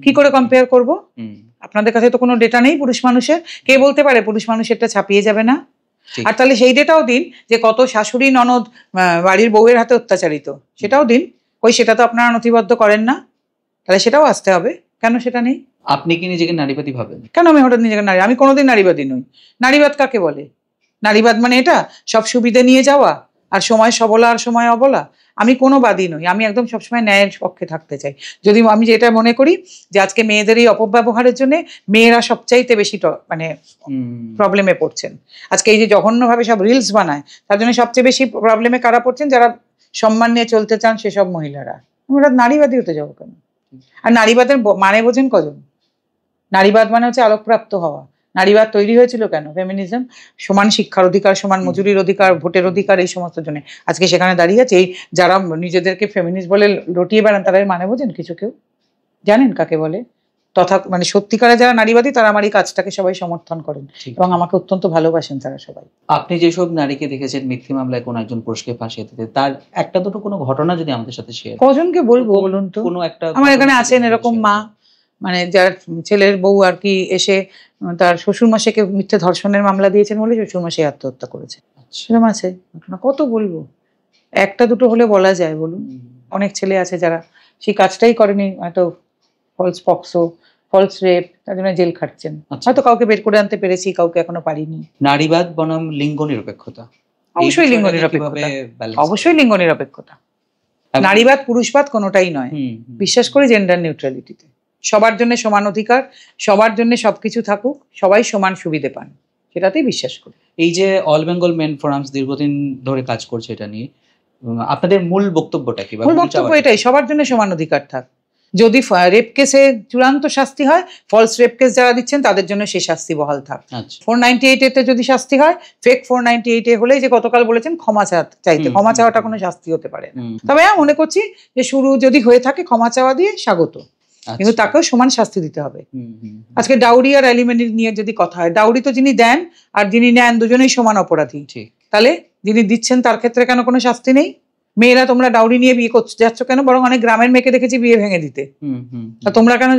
কি করে কম্পেয়ার করব? আপনাদের কাছে তো কোনো ডেটা নেই পুরুষ মানুষের, কে বলতে পারে পুরুষ মানুষেরটা ছাপিয়ে যাবে না? আর তাহলে সেই ডেটাও দিন যে কত শাশুড়ি ননদ বাড়ির বউয়ের হাতে অত্যাচারিত, সেটাও দিন। ওই সেটা তো আপনারা নথিবদ্ধ করেন না, তাহলে সেটাও আসতে হবে। কেন সেটা নেই? আপনি কি নিজেকে নারীবাদী ভাবেন? কেন আমি হঠাৎ নিজেকে নারী? আমি কোনোদিন নারীবাদী নই। নারীবাদ কাকে বলে? নারীবাদ মানে এটা সব সুবিধা নিয়ে যাওয়া, আর সময় সবলা আর সময় অবলা? আমি কোনো বাদী নই, আমি একদম সবসময় ন্যায়ের পক্ষে থাকতে চাই। যদি আমি যেটা মনে করি যে আজকে মেয়েদের এই অপব্যবহারের জন্য মেয়েরা সবচাইতে বেশি মানে প্রবলেমে পড়ছেন। আজকে এই যে জঘন্যভাবে সব রিলস বানায়, তার জন্য সবচেয়ে বেশি প্রবলেমে কারা পড়ছেন? যারা সম্মান নিয়ে চলতে চান সেসব মহিলারা। আমরা নারীবাদী হতে যাবো কেন? আর নারীবাদের মানে বোঝেন কজন? নারীবাদ মানে হচ্ছে আলোকপ্রাপ্ত হওয়া। নারীবাদ তৈরি হয়েছিল কেন? ফেমিনিজম, সমান শিক্ষার অধিকার, সমান মজুরির অধিকার, ভোটের অধিকার, এই সমস্ত জন্য আজকে সেখানে দাঁড়িয়ে আছে। এই যারা নিজেদেরকে ফেমিনিস্ট বলে রটিয়ে বেড়ান, তারা মানে বোঝেন কিছু? কেউ জানেন কাকে বলে? তথা মানে সত্যিকারে যারা নারীবাদী তারা আমার এই কাজটাকে সবাই সমর্থন করেন এবং আমাকে অত্যন্ত ভালোবাসেন তারা সবাই। আপনি যেসব নারীকে দেখেছেন মিথ্যে মামলায় কোন একজন পুরুষকে ফাঁসিয়ে দিতে, তার একটা দুটো কোনো ঘটনা যদি আমাদের সাথে শেয়ার। কজনকে বলবো বলুন তো? কোনো একটা আমার এখানে আছেন এরকম মা, মানে যার ছেলের বউ আর কি এসে তার শ্বশুরমশাইকে মিথ্যে ধর্ষণের মামলা দিয়েছেন বলে শ্বশুরমশাই আত্মহত্যা করেছে। সেরকম আছে ঘটনা, কত বলবো? একটা দুটো হলে বলা যায় বলুন? অনেক ছেলে আছে যারা সেই কাজটাই করেনি, হয়তো ফলস পক্সো, ফলস রেপ, তার জন্য জেল খাটছেন। হয়তো কাউকে বের করে আনতে পেরেছি, কাউকে এখনো পারিনি। নারীবাদ বনাম লিঙ্গ নিরপেক্ষতা, অবশ্যই লিঙ্গ নিরপেক্ষতা, অবশ্যই লিঙ্গ নিরপেক্ষতা। নারীবাদ পুরুষবাদ কোনোটাই নয়। বিশ্বাস করি জেন্ডার নিউট্রালিটিতে, সবার জন্য সমান অধিকার, সবার জন্য সবকিছু থাকুক, সবাই সমান সুবিধে পান, সেটাতেই বিশ্বাস করি। এই যে অল বেঙ্গল মেন ফোরামস দীর্ঘদিন ধরে কাজ করছে এটা নিয়ে, আপনাদের মূল বক্তব্যটা কি? মূল বক্তব্য এটাই, সবার জন্য সমান অধিকার থাক। যদি রেপ কেসে চূড়ান্ত শাস্তি হয়, ফলস রেপ কেস যারা দিচ্ছেন তাদের জন্য সেই শাস্তি বহাল থাক। 498 যদি শাস্তি হয়, ফেক 498 হলে যে গতকাল বলেছেন ক্ষমা চাইতে, ক্ষমা চাওয়াটা কোনো শাস্তি হতে পারে না। তবে মনে করছি যে শুরু যদি হয়ে থাকে ক্ষমা চাওয়া দিয়ে স্বাগত, কিন্তু তাকেও সমান শাস্তি দিতে হবে। আজকে ডাউরি আর অ্যালিমেনি নিয়ে যদি কথা হয়, ডাউরি তো যিনি দেন আর যিনি নেন দুজনেই সমান অপরাধী। তাহলে যিনি দিচ্ছেন তার ক্ষেত্রে কেন কোনো শাস্তি নেই? মেয়েরা তোমরা ডাউরি নিয়ে বিয়ে করতে যাচ্ছ কেন? বরং অনেক গ্রামের মেয়েকে দেখেছি বিয়ে ভেঙে দিতে। তোমরা কেন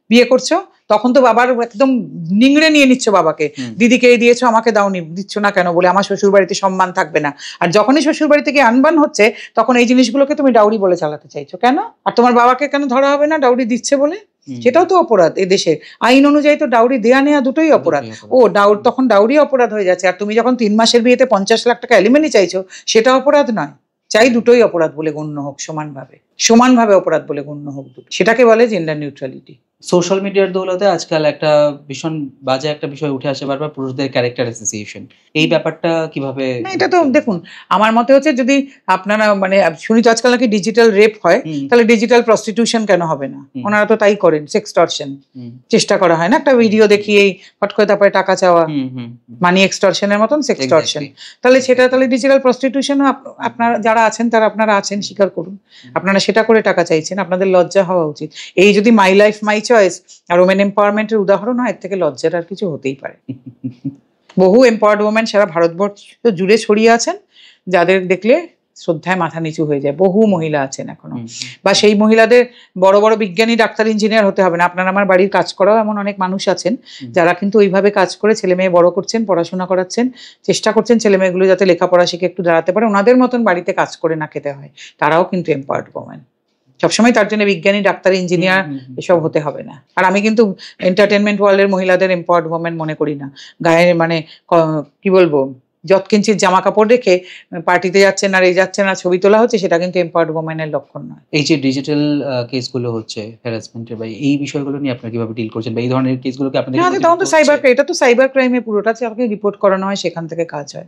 বিয়ে করছো? তখন তো বাবার একদম নিংড়ে নিয়ে নিচ্ছ বাবাকে, দিদিকে এই দিয়েছো আমাকে দাওনি, দিচ্ছ না কেন বলে আমার শ্বশুর বাড়িতে সম্মান থাকবে না। আর যখনই শ্বশুর বাড়ি থেকে আনবান হচ্ছে তখন এই জিনিসগুলোকে তুমি ডাউরি বলে চালাতে চাইছো কেন? আর তোমার বাবাকে কেন ধরা হবে না ডাউরি দিচ্ছে বলে? সেটাও তো অপরাধ। এদেশে আইন অনুযায়ী তো ডাউরি দেয়া নেওয়া দুটোই অপরাধ। তখন ডাউরি অপরাধ হয়ে যাচ্ছে। আর তুমি যখন 3 মাসের বিয়েতে 50 লাখ টাকা অ্যালিমেনি চাইছো, সেটা অপরাধ নয়। চাই দুটোই অপরাধ বলে গণ্য হোক, সমানভাবে অপরাধ বলে গণ্য হোক দুটো। সেটাকে বলে জেন্ডার নিউট্রালিটি। সোশ্যাল মিডিয়ার দৌলতে আজকাল একটা ভীষণ বাজে একটা বিষয় উঠে আসে বারবার, পুরুষদের ক্যারেক্টার অ্যাসোসিয়েশন। এই ব্যাপারটা কিভাবে? এটা তো দেখুন, আমার মতে হচ্ছে যদি আপনারা মানে শুনি তো আজকাল নাকি ডিজিটাল রেপ হয়, তাহলে ডিজিটাল প্রস্টিটিউশন কেন হবে না? ওনারা তো তাই করেন, সেক্সটর্শন চেষ্টা করা হয় না? একটা ভিডিও দেখিয়েই ফট করে তারপরে টাকা চাওয়া, মানি এক্সটর্শনের মতন সেক্সটর্শন। তাহলে ডিজিটাল প্রস্টিটিউশন আপনারা যারা আছেন আপনারা আছেন, স্বীকার করুন আপনারা সেটা করে টাকা চাইছেন। আপনাদের লজ্জা হওয়া উচিত। এই যদি মাই লাইফ মাই চয়েস আর ওমেন এম্পাওয়ারমেন্টের উদাহরণ হয়, এর থেকে লজ্জার আর কিছু হতেই পারে। বহু এম্পাওয়ার্ড ওমেন সারা ভারতবর্ষ জুড়ে ছড়িয়ে আছেন, যাদের দেখলে শ্রদ্ধায় মাথা নিচু হয়ে যায়। বহু মহিলা আছেন এখনো। বা সেই মহিলাদের বড় বড় বিজ্ঞানী, ডাক্তার, ইঞ্জিনিয়ার হতে হবে না। আপনার আমার বাড়ির কাজ করাও এমন অনেক মানুষ আছেন যারা কিন্তু ওইভাবে কাজ করে ছেলে মেয়ে বড় করছেন, পড়াশোনা করাচ্ছেন, চেষ্টা করছেন ছেলে মেয়েগুলো যাতে লেখাপড়া শিখে একটু দাঁড়াতে পারে, ওনাদের মতন বাড়িতে কাজ করে না খেতে হয়। তারাও কিন্তু এম্পাওয়ার্ড ওমেন। সবসময় তার জন্য বিজ্ঞানী, ডাক্তার, ইঞ্জিনিয়ার এসব হতে হবে না। আর আমি কিন্তু এন্টারটেনমেন্ট ওয়ার্ল্ডের মহিলাদের এম্পাওয়ার্ড ওমেন মনে করি না। গায়ে মানে কি বলবো, যৎকিঞ্চিত জামা কাপড় রেখে পার্টিতে যাচ্ছেন আর এই যাচ্ছেন আর ছবি তোলা হচ্ছে, সেটা কিন্তু এম্পাওয়ার্ড ওমেনের লক্ষণ নয়। এই যে ডিজিটাল কেসগুলো হচ্ছে হ্যারাসমেন্টের, বা এই বিষয়গুলো নিয়ে আপনারা কিভাবে ডিল করছেন, বা এই ধরনের কেসগুলোকে আপনাদের? তখন তো এটা তো সাইবার ক্রাইমে পুরোটা আপনাকে রিপোর্ট করানো হয়, সেখান থেকে কাজ হয়।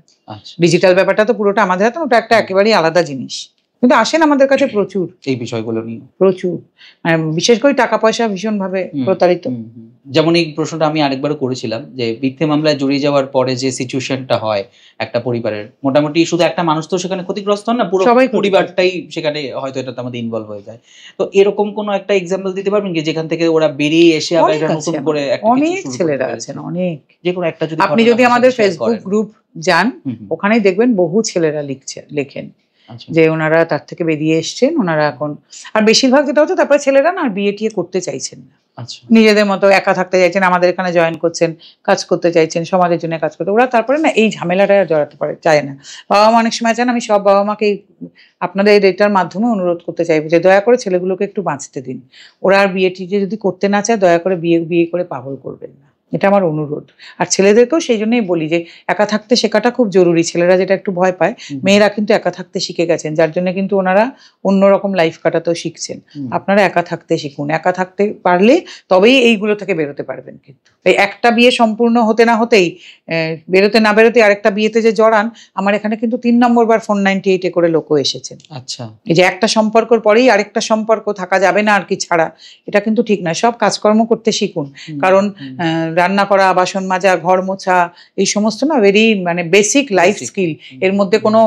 ডিজিটাল ব্যাপারটা তো পুরোটা আমাদের হাতে, ওটা একটা একেবারেই আলাদা জিনিস। কিন্তু আসেন আমাদের কাছে প্রচুর এই বিষয়গুলো নিয়ে, প্রচুর, বিশেষ করে টাকা পয়সা ভীষণ ভাবে প্রতারিত। যেমন এই প্রশ্নটা আমি আরেকবারও করেছিলাম যে মিথ্যে মামলায় জড়িয়ে যাওয়ার পরে যে সিচুয়েশনটা হয় একটা পরিবারের, মোটামুটি শুধু একটা মানুষ তো সেখানে ক্ষতিগ্রস্ত হন না, পুরো পরিবারটাই সেখানে হয়তো এটাতে আমাদের ইনভলভ হয়ে যায়। তো এরকম কোনো একটা এক্সাম্পল দিতে পারবেন কি যেখান থেকে ওরা বেরিয়ে এসে আবার এটা নতুন করে? অনেক ছেলেরা আছেন, অনেক। যে কোনো একটা যদি আপনি যদি আমাদের ফেসবুক গ্রুপ যান, ওখানেই দেখবেন বহু ছেলেরা লেখেন যে ওনারা তার থেকে বেরিয়ে এসছেন, ওনারা এখন। আর বেশিরভাগ যেটা হচ্ছে তারপরে ছেলেরা না বিয়ে টিয়ে করতে চাইছেন না, নিজেদের মতো একা থাকতে চাইছেন, আমাদের এখানে জয়েন করছেন, কাজ করতে চাইছেন, সমাজের জন্য কাজ করতে। ওরা তারপরে না এই ঝামেলাটা জড়াতে চায় না। বাবা মা অনেক সময় চান, আমি সব বাবা মাকে আপনাদের এটার মাধ্যমে অনুরোধ করতে চাইবো যে দয়া করে ছেলেগুলোকে একটু বাঁচতে দিন। ওরা আর বিয়ে টিয়ে যদি করতে না চায়, দয়া করে বিয়ে করে পাগল করবেন না। এটা আমার অনুরোধ। আর ছেলেদেরকেও সেই জন্যই বলি যে একা থাকতে শেখাটা খুব জরুরি। ছেলেরা যেটা একটু ভয় পায়, মেয়েরা কিন্তু একা থাকতে শিখে গেছেন, যার জন্য কিন্তু ওনারা অন্যরকম লাইফ কাটাতেও শিখছেন। আপনারা একা থাকতে শিখুন, একা থাকতে পারলে তবেই এইগুলো থেকে বেরোতে পারবেন। কিন্তু এই একটা বিয়ে সম্পূর্ণ হতে না হতেই বেরোতে না বেরোতে আরেকটা বিয়েতে যে জড়ান, আমার এখানে কিন্তু 3 নম্বর বার 498 করে লোকও এসেছেন। আচ্ছা, এই যে একটা সম্পর্কের পরেই আরেকটা সম্পর্ক থাকা যাবে না আর কি ছাড়া, এটা কিন্তু ঠিক নয়। সব কাজকর্ম করতে শিখুন, কারণ রান্না করা, বাসন মাজা, ঘর মোছা, এই সমস্ত না ভেরি মানে বেসিক লাইফ স্কিল। এর মধ্যে কোনো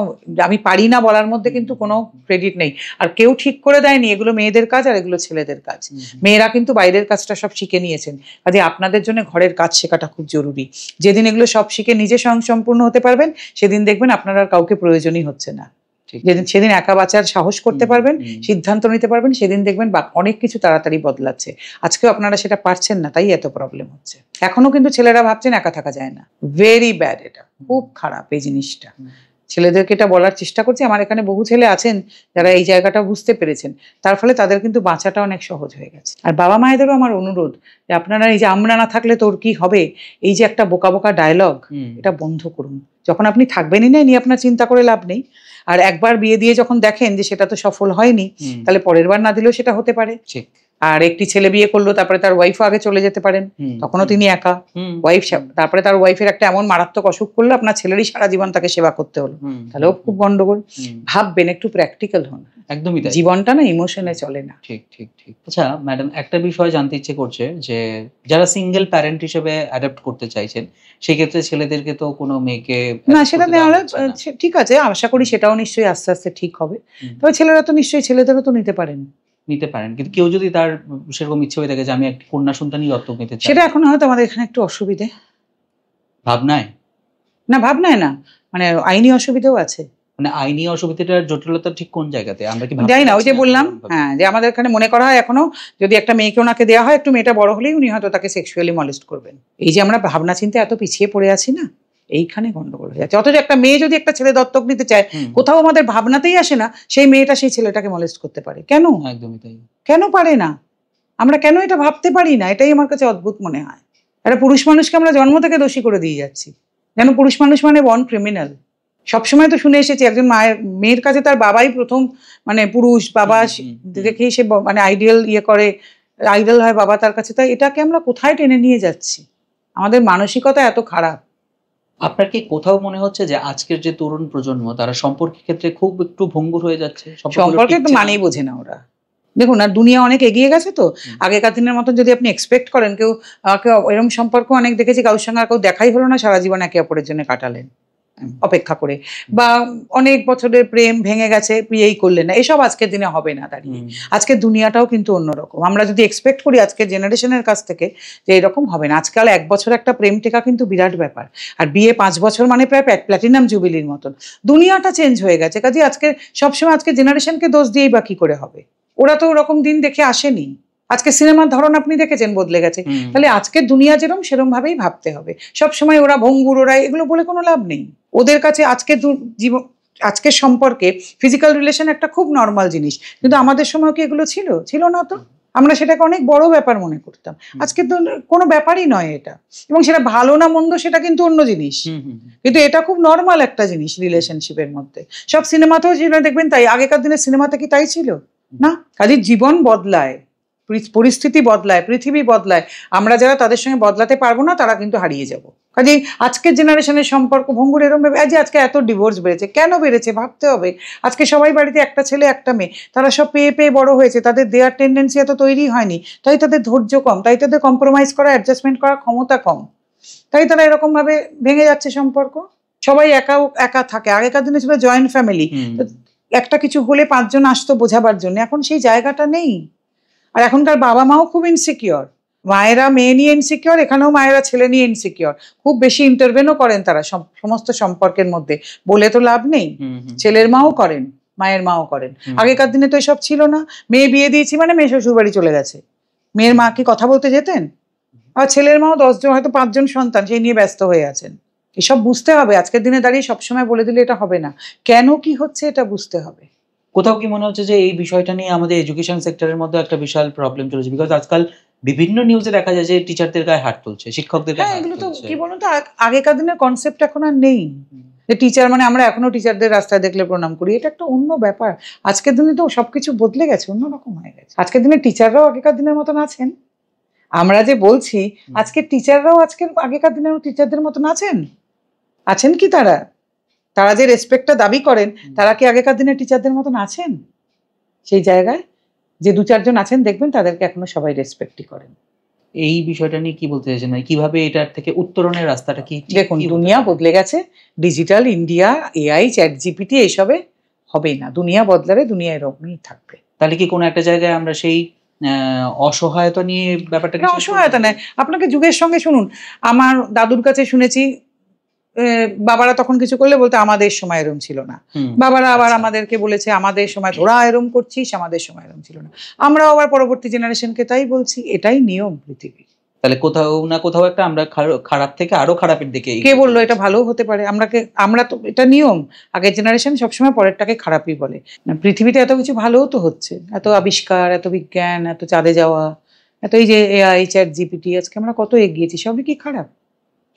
আমি পারি না বলার মধ্যে কিন্তু কোনো ক্রেডিট নেই। আর কেউ ঠিক করে দেয়নি এগুলো মেয়েদের কাজ আর এগুলো ছেলেদের কাজ। মেয়েরা কিন্তু বাইরের কাজটা সব শিখে নিয়েছেন, কাজে আপনাদের জন্য ঘরের কাজ শেখাটা খুব জরুরি। যেদিন এগুলো সব শিখে নিজে স্বয়ংসম্পূর্ণ হতে পারবেন, সেদিন দেখবেন আপনার আর কাউকে প্রয়োজনই হচ্ছে না। সেদিন একা বাঁচার সাহস করতে পারবেন, সিদ্ধান্ত নিতে পারবেন, সেদিন দেখবেন অনেক কিছু তাড়াতাড়ি বদলাচ্ছে। আজকেও আপনারা সেটা পারছেন না, তাই এত প্রবলেম হচ্ছে। এখনো কিন্তু ছেলেরা ভাবছেন একা থাকা যায় না। ভেরি ব্যাড, এটা খুব খারাপ এই জিনিসটা। ছেলেদেরকে এটা বলার চেষ্টা করছি। আমার এখানে বহু ছেলে আছেন যারা এই জায়গাটা বুঝতে পেরেছেন, তার ফলে তাদের কিন্তু বাঁচাটা অনেক সহজ হয়ে গেছে। আর বাবা মায়েদেরও আমার অনুরোধ যে আপনারা এই যে আমরা না থাকলে তোর কি হবে, এই যে একটা বোকা বোকা ডায়লগ, এটা বন্ধ করুন। যখন আপনি থাকবেনই না, নিয়ে আপনার চিন্তা করে লাভ নেই। আর একবার বিয়ে দিয়ে যখন দেখেন যে সেটা তো সফল হয়নি, তাহলে পরের বার না দিলেও সেটা হতে পারে। আর একটি ছেলে বিয়ে করলো, তারপরে তার ওয়াইফও আগে চলে যেতে পারেন, তখনও তিনি একা। ওয়াইফ তারপরে তার ওয়াইফের একটা এমন মারাত্মক অসুখ করলো, আপনার ছেলেরই সারা জীবন তাকে সেবা করতে হলো, তাহলেও খুব গন্ডগোল। ভাববেন, একটু প্র্যাকটিক্যাল হন। একদমই তাই। জীবনটা না ইমোশনে চলে না। ঠিক ঠিক ঠিক। আচ্ছা ম্যাডাম, একটা বিষয় জানতে ইচ্ছে করছে যে যারা সিঙ্গেল প্যারেন্ট হিসেবে অ্যাডাপ্ট করতে চাইছেন, সেক্ষেত্রে ছেলেদেরকে তো কোনো মেয়েকে না, সেটা নেওয়া ঠিক আছে, আশা করি সেটাও নিশ্চয়ই আস্তে আস্তে ঠিক হবে। তবে ছেলেরা তো নিশ্চয়ই, ছেলেদেরও তো নিতে পারেন। কিন্তু কেউ যদি তার সেরকম ইচ্ছে হয়ে থাকে যে আমি একটা কন্যা সন্তানই দত্তক নিতে চাই, সেটা এখন হয়তো আমাদের এখানে একটু অসুবিধে। ভাবনায় না, মানে আইনি অসুবিধাও আছে। মানে আইনি অসুবিধাটার জটিলতা ঠিক কোন জায়গাতে আমরা কি জানি না। ওই যে বললাম, হ্যাঁ, যে আমাদের এখানে মনে করা হয় এখনো যদি একটা মেয়েকে ওনাকে দেওয়া হয়, একটু মেয়েটা বড় হলেই উনি হয়তো তাকে সেক্সুয়ালি মলেস্ট করবেন। এই যে আমরা ভাবনা চিন্তা এত পিছিয়ে পড়ে আছি না, এইখানে গন্ডগোল হয়ে যাচ্ছে। অথচ একটা মেয়ে যদি একটা ছেলে দত্তক নিতে চায়, কোথাও আমাদের ভাবনাতেই আসে না সেই মেয়েটা সেই ছেলেটাকে মলেস্ট করতে পারে। কেন? একদমই তাই। কেন পারে না? আমরা কেন এটা ভাবতে পারি না? এটাই আমার কাছে অদ্ভুত মনে হয়। একটা পুরুষ মানুষকে আমরা জন্ম থেকে দোষী করে দিয়ে যাচ্ছি, যেন পুরুষ মানুষ মানে বর্ন ক্রিমিনাল। সবসময় তো শুনে এসেছি একজন মেয়ের কাছে তার বাবাই প্রথম মানে পুরুষ, বাবা দেখেই সে মানে আইডল হয় বাবা তার কাছে। তাই এটাকে আমরা কোথায় টেনে নিয়ে যাচ্ছি? আমাদের মানসিকতা এত খারাপ। আপনার কি কোথাও মনে হচ্ছে যে আজকের যে তরুণ প্রজন্ম, তারা সম্পর্কের ক্ষেত্রে খুব একটু ভঙ্গুর হয়ে যাচ্ছে? সম্পর্কে তো মানেই বোঝে না ওরা। দেখুন, আর দুনিয়া অনেক এগিয়ে গেছে তো। আগেকার দিনের মতন যদি আপনি এক্সপেক্ট করেন কেউ এরকম সম্পর্ক অনেক দেখেছি, কারোর সঙ্গে আর কেউ দেখাই হলো না, সারা জীবন একে অপরের জন্য কাটালেন অপেক্ষা করে, বা অনেক বছরের প্রেম ভেঙে গেছে, বিয়েই করলেন না, এসব আজকের দিনে হবে না। দাঁড়িয়ে আজকের দুনিয়াটাও কিন্তু অন্যরকম। আমরা যদি এক্সপেক্ট করি আজকের জেনারেশনের কাছ থেকে যে এরকম হবে না, আজকাল 1 বছর একটা প্রেম টেকা কিন্তু বিরাট ব্যাপার, আর বিয়ে 5 বছর মানে প্রায় প্ল্যাটিনাম জুবিলির মতন। দুনিয়াটা চেঞ্জ হয়ে গেছে, কাজে আজকে সবসময় আজকে জেনারেশনকে দোষ দিয়েই বা কি করে হবে? ওরা তো ওরকম দিন দেখে আসেনি। আজকে সিনেমার ধরন আপনি দেখেছেন বদলে গেছে, তাহলে আজকের দুনিয়া যেরকম সেরকম ভাবেই ভাবতে হবে। সবসময় ওরা ভঙ্গুর, ওরা এগুলো বলে কোনো লাভ নেই। ওদের কাছে আজকের সম্পর্কে ফিজিক্যাল রিলেশন একটা খুব নর্মাল জিনিস, কিন্তু আমাদের সময় কি এগুলো ছিল না তো। আমরা সেটাকে অনেক বড় ব্যাপার মনে করতাম। আজকে তো কোনো ব্যাপারই নয় এটা, এবং সেটা ভালো না মন্দ সেটা কিন্তু অন্য জিনিস, কিন্তু এটা খুব নর্মাল একটা জিনিস রিলেশনশিপের মধ্যে। সব সিনেমাতেও দেখবেন তাই। আগেকার দিনের সিনেমাতে কি তাই ছিল না? কাজে জীবন বদলায়, পরিস্থিতি বদলায়, পৃথিবী বদলায়। আমরা যারা তাদের সঙ্গে বদলাতে পারবো না তারা কিন্তু হারিয়ে যাব। কাজে আজকের জেনারেশনের সম্পর্ক ভঙ্গুর এরকম ভাবে। আজকে এত ডিভোর্স বেড়েছে, কেন বেড়েছে ভাবতে হবে। আজকে সবাই বাড়িতে একটা ছেলে একটা মেয়ে, তারা সব পেয়ে পেয়ে বড় হয়েছে, তাদের দেওয়ার টেন্ডেন্সি এত তৈরি হয়নি, তাই তাদের ধৈর্য কম, তাই তাদের কম্প্রোমাইজ করা, অ্যাডজাস্টমেন্ট করার ক্ষমতা কম, তাই তারা এরকম ভাবে ভেঙে যাচ্ছে সম্পর্ক। সবাই একা থাকে। আগেকার দিনে ছিল জয়েন্ট ফ্যামিলি, একটা কিছু হলে 5 জন আসতো বোঝাবার জন্য, এখন সেই জায়গাটা নেই। আর এখনকার বাবা মাও খুব ইনসিকিওর, মায়েরা মেয়ে নিয়ে ইনসিকিওর, এখানেও মায়েরা ছেলে নিয়ে ইনসিকিওর, খুব বেশি ইন্টারভেনও করেন তারা সমস্ত সম্পর্কের মধ্যে। বলে তো লাভ নেই, ছেলের মাও করেন, মায়ের মাও করেন। আগেকার দিনে তো এসব ছিল না। মেয়ে বিয়ে দিয়েছি মানে মেয়ে শ্বশুর বাড়ি চলে গেছে, মেয়ের মা কি কথা বলতে যেতেন? আর ছেলের মাও 10 জন, হয়তো 5 জন সন্তান, সেই নিয়ে ব্যস্ত হয়ে আছেন। এসব বুঝতে হবে। আজকের দিনে দাঁড়িয়ে সবসময় বলে দিলে এটা হবে না, কেন কি হচ্ছে এটা বুঝতে হবে। কোথাও কি মনে হচ্ছে যে এই বিষয়টা নিয়ে আমাদের এডুকেশন সেক্টরের মধ্যে একটা বিশাল প্রবলেম চলেছে? বিকজ আজকাল বিভিন্ন নিউজে দেখা যায় যে টিচারদের গায়ে হাত তুলছে, শিক্ষকদের গায়ে হ্যাঁ, হাত এগুলো তো তুলছে। কি বলুন তো, আগেকার দিনের কনসেপ্ট এখন আর নেই যে টিচার মানে আমরা এখনো টিচারদের রাস্তায় দেখলে প্রণাম করি, এটা একটা অন্য ব্যাপার। আজকের দিনে তো সবকিছু বদলে গেছে, অন্যরকম হয়ে গেছে। আজকের দিনে টিচাররাও আগেকার দিনের মতন আছেন। আমরা যে বলছি আজকের টিচাররাও আজকের আগেকার দিনের টিচারদের মতন আছেন কি তারা? তারা যে রেসপেক্টটা দাবি করেন তারা কি আগেকার দিনের টিচারদের মতন আছেন? সেই জায়গায় যে 2-4 জন আছেন দেখবেন তাদেরকে এখনো সবাই রেসপেক্টই করেন। এই বিষয়টা নিয়ে কি বলতে চাইছেন, মানে কিভাবে এটার থেকে উত্তরণের রাস্তাটা কি? দেখুন, দুনিয়া বদলে গেছে, digital India, AI, chat GPT এইসবে হবেই না। দুনিয়া বদলালে দুনিয়া এরকমই থাকবে। তাহলে কি কোনো একটা জায়গায় আমরা সেই অসহায়তা নিয়ে ব্যাপারটা না, অসহায়তা নেই, আপনাকে যুগের সঙ্গে শুনুন। আমার দাদুর কাছে শুনেছি বাবারা তখন কিছু করলে বলতে আমাদের সময় এরম ছিল না। বাবারা আবার আমাদেরকে বলেছে আমাদের সময় তোরা এরম করছিস, আমাদের সময় এরম ছিল না। আমরাও আবার পরবর্তী জেনারেশনকে তাই বলছি, এটাই নিয়ম পৃথিবীর। তাহলে কোথাও না কোথাও একটা আমরা খারাপ থেকে আরো খারাপের দিকে। কে বললো এটা ভালো হতে পারে? আমরা তো এটা নিয়ম, আগের জেনারেশন সবসময় পরেরটাকে খারাপই বলে। না, পৃথিবীতে এত কিছু ভালোও তো হচ্ছে, এত আবিষ্কার, এত বিজ্ঞান, এত চাঁদে যাওয়া, এত এই যে এআই, চ্যাট জিপিটি, আজকে আমরা কত এগিয়েছি, সবই কি খারাপ?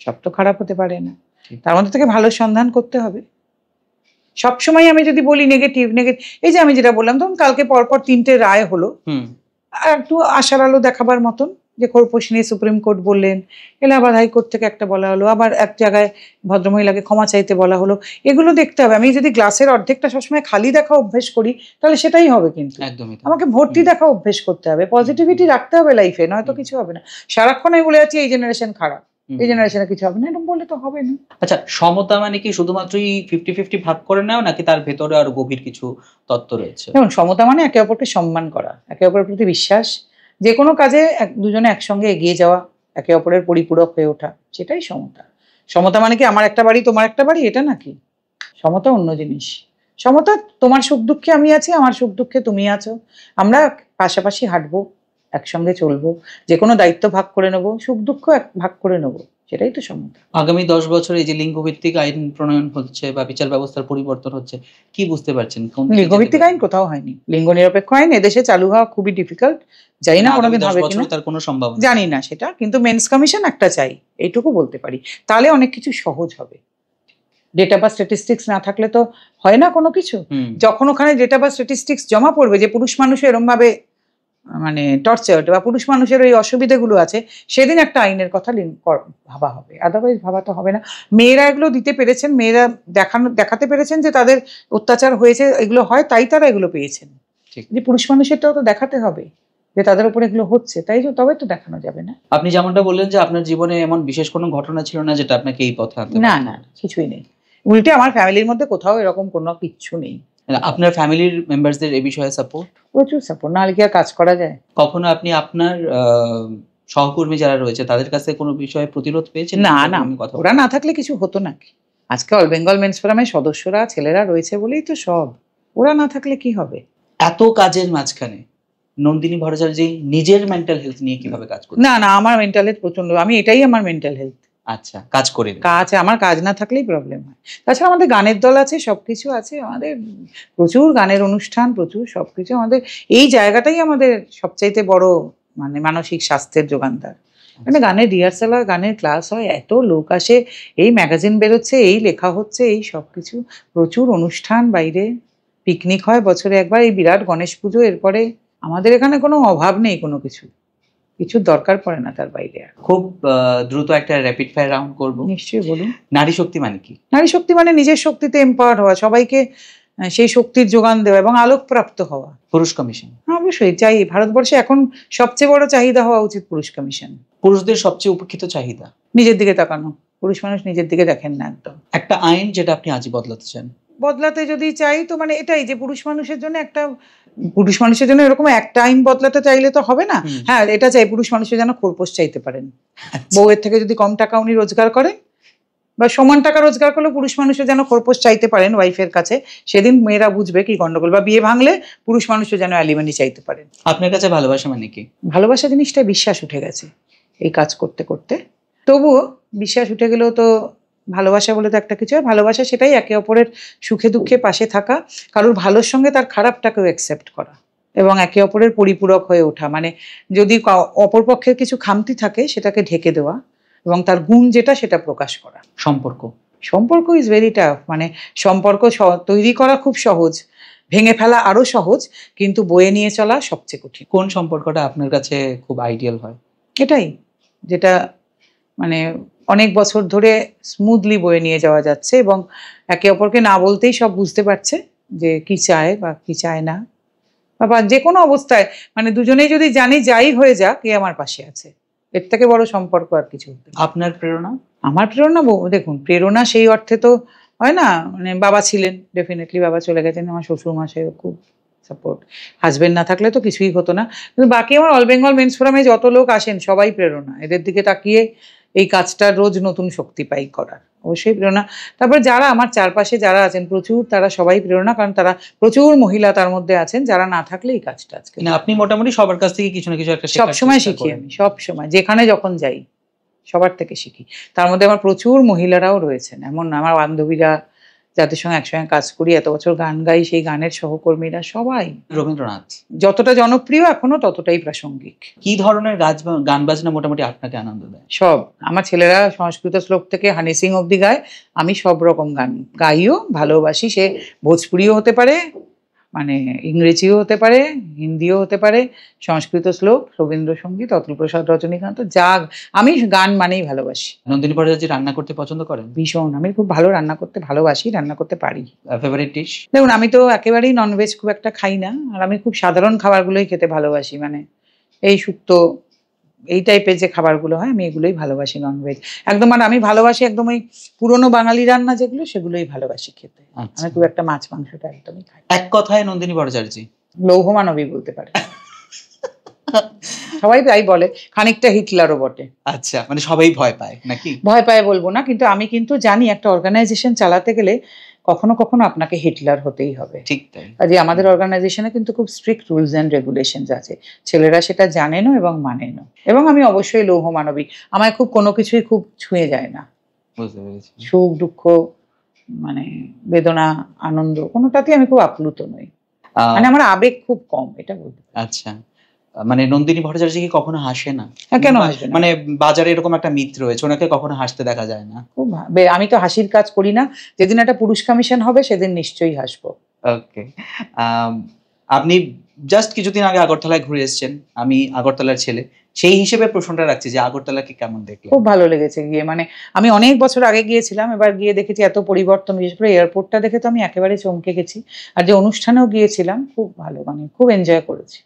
সব তো খারাপ হতে পারে না। তার মধ্যে থেকে ভালো সন্ধান করতে হবে। সবসময় আমি যদি বলি নেগেটিভ, এই যে আমি যেটা বললাম, ধরুন কালকে পরপর 3টে রায় হলো, একটু আশার আলো দেখাবার মতন, যে খোরপোশ নিয়ে সুপ্রিম কোর্ট বললেন, এলাহাবাদ হাইকোর্ট থেকে একটা বলা হলো, আবার এক জায়গায় ভদ্রমহিলাকে ক্ষমা চাইতে বলা হলো। এগুলো দেখতে হবে। আমি যদি গ্লাসের অর্ধেকটা সবসময় খালি দেখা অভ্যেস করি তাহলে সেটাই হবে, কিন্তু আমাকে ভর্তি দেখা অভ্যেস করতে হবে, পজিটিভিটি রাখতে হবে লাইফে, নয়তো কিছু হবে না। সারাক্ষণ আমি বলে যাচ্ছি এই জেনারেশন খারাপ, এই জেনারেশনে কিছু হবে না, এরকম বললে তো হবে না। আচ্ছা, সমতা মানে কি শুধুমাত্রই 50-50 ভাগ করে নেওয়া, নাকি তার ভেতরে আরো গভীর কিছু তত্ত্ব রয়েছে? দেখুন, সমতা মানে একে অপরকে সম্মান করা, একে অপরের প্রতি বিশ্বাস, যে কোনো কাজে দুজনে একসঙ্গে এগিয়ে যাওয়া, একে অপরের পরিপূরক হয়ে ওঠা, সেটাই সমতা। সমতা মানে কি আমার একটা বাড়ি তোমার একটা বাড়ি, এটা নাকি? সমতা অন্য জিনিস। সমতা তোমার সুখ দুঃখে আমি আছি, আমার সুখ দুঃখে তুমি আছো, আমরা পাশাপাশি হাঁটবো, একসঙ্গে চলবো, যে কোনো দায়িত্ব ভাগ করে নেবো, সুখ দুঃখ ভাগ করে নেবো, সেটাই তো সমতা। আগামী 10 বছরে এই যে লিঙ্গভিত্তিক আইন প্রণয়ন হচ্ছে বা বিচার ব্যবস্থার পরিবর্তন হচ্ছে, কি বুঝতে পারছেন? লিঙ্গভিত্তিক আইন কোথাও হয়নি, লিঙ্গ নিরপেক্ষ আইন এদেশে চালু হওয়া খুবই ডিফিকাল্ট, জানি না কোনোদিন হবে কিনা, তার কোনো সম্ভাবনা জানি না সেটা, কিন্তু মেন্স কমিশন একটা চাই, এইটুকু বলতে পারি। তাহলে অনেক কিছু সহজ হবে। ডেটা বা স্ট্যাটিস্টিক্স না থাকলে তো হয় না কোনো কিছু। যখন ওখানে ডেটা বা স্ট্যাটিস্টিক্স জমা পড়বে যে পুরুষ মানুষের এরম ভাবে মানে টর্চার্ড বা পুরুষ মানুষের ওই অসুবিধাগুলো আছে, সেদিন একটা আইনের কথা ভাবা হবে, আদারওয়াইজ ভাবা তো হবে না। মেয়েরা এগুলো দিতে পেরেছেন, মেয়েরা দেখাতে পেরেছেন যে তাদের অত্যাচার হয়েছে, এগুলো হয়, তাই তারা এগুলো পেয়েছেন। যে পুরুষ মানুষেরটাও তো দেখাতে হবে যে তাদের উপর এগুলো হচ্ছে, তাই তবে তো দেখানো যাবে না। আপনি যেমনটা বললেন যে আপনার জীবনে এমন বিশেষ কোনো ঘটনা ছিল না যেটা আপনাকে এই পথে আনতে? না না, কিছুই নেই। উল্টে আমার ফ্যামিলির মধ্যে কোথাও এরকম কোনো কিচ্ছু নেই। আপনার ফ্যামিলির মেম্বারসদের এই বিষয়ে সাপোর্ট? প্রচুর সাপোর্ট, না হলে কি আর কাজ করা যায়? কখনো আপনি আপনার সহকর্মী যারা রয়েছে তাদের কাছে কোনো বিষয়ে প্রতিরোধ পেয়েছেন? না না, ওরা না থাকলে কিছু হতো নাকি? আজকে অল বেঙ্গল মেন্স ফোরামের সদস্যরা ছেলেরা রয়েছে বলেই তো সব, ওরা না থাকলে কি হবে? এত কাজের মাঝখানে নন্দিনী ভট্টাচার্য নিজের মেন্টাল হেলথ নিয়ে কিভাবে কাজ করছে? না না, আমার মেন্টাল হেলথ প্রচন্ড, আমি এটাই আমার মেন্টাল হেলথ। আচ্ছা, কাজ করে আমার কাজ না থাকলেই প্রবলেম হয়। তাছাড়া আমাদের গানের দল আছে, সবকিছু আছে, আমাদের প্রচুর গানের অনুষ্ঠান, প্রচুর সবকিছু, আমাদের এই জায়গাটাই আমাদের সবচাইতে বড় মানে মানসিক স্বাস্থ্যের যোগানদার। মানে গানের রিহার্সাল হয়, গানের ক্লাস হয়, এত লোক আসে, এই ম্যাগাজিন বেরোচ্ছে, এই লেখা হচ্ছে, এই সবকিছু, প্রচুর অনুষ্ঠান, বাইরে পিকনিক হয় বছরে একবার, এই বিরাট গণেশ পুজো, এরপরে আমাদের এখানে কোনো অভাব নেই, কোনো কিছু দরকার পড়ে না তার বাইরে। খুব দ্রুত একটা র্যাপিড ফায়ার রাউন্ড করব। নিশ্চয়ই, বলুন। নারী শক্তি মানে কি? নারী শক্তি মানে নিজের শক্তিতে এম্পাওয়ার হওয়া, সবাইকে সেই শক্তির যোগান দেওয়া এবং আলোকপ্রাপ্ত হওয়া। পুরুষ কমিশন অবশ্যই চাই, ভারতবর্ষে এখন সবচেয়ে বড় চাহিদা হওয়া উচিত পুরুষ কমিশন। পুরুষদের সবচেয়ে উপেক্ষিত চাহিদা নিজের দিকে তাকানো, পুরুষ মানুষ নিজের দিকে দেখেন না একদম। একটা আইন যেটা আপনি আজই বদলাতে চান? বদলাতে যদি চাই তো মানে এটাই যে পুরুষ মানুষের জন্য এরকম একটা আইন বদলাতে চাইলে তো হবে না। হ্যাঁ, এটা চাই পুরুষ মানুষের যেন খোরপোশ চাইতে পারেন, বউয়ের থেকে যদি কম টাকা উনি রোজগার করেন বা সমান টাকা রোজগার করলে পুরুষ মানুষের যেন খোরপোশ চাইতে পারেন ওয়াইফের কাছে, সেদিন মেয়েরা বুঝবে কি গন্ডগোল। বা বিয়ে ভাঙলে পুরুষ মানুষও যেন অ্যালিমনি চাইতে পারেন। আপনার কাছে ভালোবাসা মানে কি? ভালোবাসা জিনিসটা বিশ্বাস উঠে গেছে এই কাজ করতে করতে, তবুও বিশ্বাস উঠে গেলেও তো ভালোবাসা বলে তো একটা কিছু হয়। ভালোবাসা সেটাই একে অপরের সুখে দুঃখে পাশে থাকা, কারোর ভালোর সঙ্গে তার খারাপটাকেও অ্যাকসেপ্ট করা, এবং একে অপরের পরিপূরক হয়ে ওঠা, মানে যদি অপরপক্ষের কিছু খামতি থাকে সেটাকে ঢেকে দেওয়া এবং তার গুণ যেটা সেটা প্রকাশ করা। সম্পর্ক ইজ ভেরি টাফ, মানে সম্পর্ক তৈরি করা খুব সহজ, ভেঙে ফেলা আরো সহজ, কিন্তু বয়ে নিয়ে চলা সবচেয়ে কঠিন। কোন সম্পর্কটা আপনার কাছে খুব আইডিয়াল হয়? এটাই, যেটা মানে অনেক বছর ধরে স্মুথলি বয়ে নিয়ে যাওয়া যাচ্ছে এবং একে অপরকে না বলতেই সব বুঝতে পারছে যে কি চায় বা কি চায় না, বা যে কোনো অবস্থায় মানে দুজনেই যদি জানি যাই হয়ে যাক এ আমার পাশে আছে, এর থেকে বড় সম্পর্ক আর কিছু হতে পারে না। আপনার প্রেরণা? আমার প্রেরণা দেখুন, প্রেরণা সেই অর্থে তো হয় না, মানে বাবা ছিলেন, ডেফিনেটলি বাবা চলে গেছেন, আমার শ্বশুর মশাই খুব সাপোর্ট, হাজবেন্ড না থাকলে তো কিছুই হতো না। কিন্তু বাকি আমার অল বেঙ্গল মেন্স ফোরামে যত লোক আসেন সবাই প্রেরণা, এদের দিকে তাকিয়ে এই কাজটা রোজ নতুন শক্তি পাই করার, অবশ্যই প্রেরণা। তারপর যারা আমার চারপাশে যারা আছেন প্রচুর, তারা সবাই প্রেরণা, কারণ তারা প্রচুর মহিলা তার মধ্যে আছেন যারা না থাকলে এই কাজটা আজকে। আপনি মোটামুটি সবার কাছ থেকে কিছু না কিছু একটা সবসময় শিখি, আমি সবসময় যেখানে যখন যাই সবার থেকে শিখি। তার মধ্যে আমার প্রচুর মহিলারাও রয়েছেন, এমন আমার বান্ধবীরা যাদের সঙ্গে একসঙ্গে কাজ করি, এত বছর গান গাই, সেই গানের সহকর্মীরা সবাই। রবীন্দ্রনাথ যতটা জনপ্রিয় এখনো ততটাই প্রাসঙ্গিক। কি ধরনের গান বাজনা মোটামুটি আপনাকে আনন্দ দেয়? সব, আমার ছেলেরা সংস্কৃত শ্লোক থেকে হানি সিং অব্দি গায়, আমি সব রকম গান গাইও, ভালোবাসি। সে ভোজপুরিও হতে পারে, মানে ইংরেজিও হতে পারে, হিন্দিও হতে পারে, সংস্কৃত শ্লোক, রবীন্দ্রসঙ্গীত, অতুল প্রসাদ, রজনীকান্ত, যা, আমি গান মানেই ভালোবাসি। নন্দিনী ভট্টাচার্য রান্না করতে পছন্দ করেন? ভীষণ, আমি খুব ভালো রান্না করতে ভালোবাসি, রান্না করতে পারি। Favourite dish? দেখুন, আমি তো একেবারেই ননভেজ খুব একটা খাই না, আর আমি খুব সাধারণ খাবারগুলোই খেতে ভালোবাসি, মানে এই শুক্তো, এই টাইপের যে খাবারগুলো হয় আমি এগুলোই ভালোবাসি, ননভেজ একদম। আর আমি ভালোবাসি একদম ওই পুরোনো বাঙালি রান্না যেগুলো, সেগুলোই ভালোবাসি খেতে। আমি খুব একটা মাছ মাংসটা একদমই খাই। এক কথায় নন্দিনী ভট্টাচার্য লৌহ মানবী বলতে পারে, সবাই তাই বলে, খানিকটা হিটলারও বটে। আচ্ছা, মানে সবাই ভয় পায় নাকি? ভয় পায় বলবো না, কিন্তু আমি কিন্তু জানি একটা অর্গানাইজেশন চালাতে গেলে কখনো কখনো আপনাকে হিটলার হতেই হবে। ঠিক তাই। যে আমাদের অর্গানাইজেশনে কিন্তু খুব স্ট্রিক্ট রুলস অ্যান্ড রেগুলেশনস আছে, ছেলেরা সেটা জানেনও এবং মানেনও। এবং আমি অবশ্যই লৌহ মানবী, আমায় খুব কোনো কিছুই খুব ছুঁয়ে যায় না। বুঝতে পেরেছি। সুখ দুঃখ, মানে বেদনা আনন্দ, কোনোটাতেই আমি খুব আপ্লুত নই, মানে আমার আবেগ খুব কম, এটা বলতে। আচ্ছা, মানে নন্দিনী ভট্টাচার্য কি কখনো হাসে না? কেন হাসবে না? মানে বাজারে এরকম একটা মিথ রয়েছে, ওনাকে কখনো হাসতে দেখা যায় না। খুব আমি তো হাসির কাজ করি না, যেদিন একটা পুরুষ কমিশন হবে সেদিন নিশ্চয়ই হাসবো। ওকে, আপনি জাস্ট কিছুদিন আগে আগরতলায় ঘুরে এসেছেন, আমি আগরতলার ছেলে, সেই হিসেবে প্রশ্নটা রাখছি যে আগরতলাকে কেমন দেখলেন? খুব ভালো লেগেছে গিয়ে, মানে আমি অনেক বছর আগে গিয়েছিলাম, এবার গিয়ে দেখেছি এত পরিবর্তন, বিশেষ করে এয়ারপোর্টটা দেখে তো আমি একেবারে চমকে গেছি। আর যে অনুষ্ঠানেও গিয়েছিলাম খুব ভালো, মানে খুব এনজয় করেছি।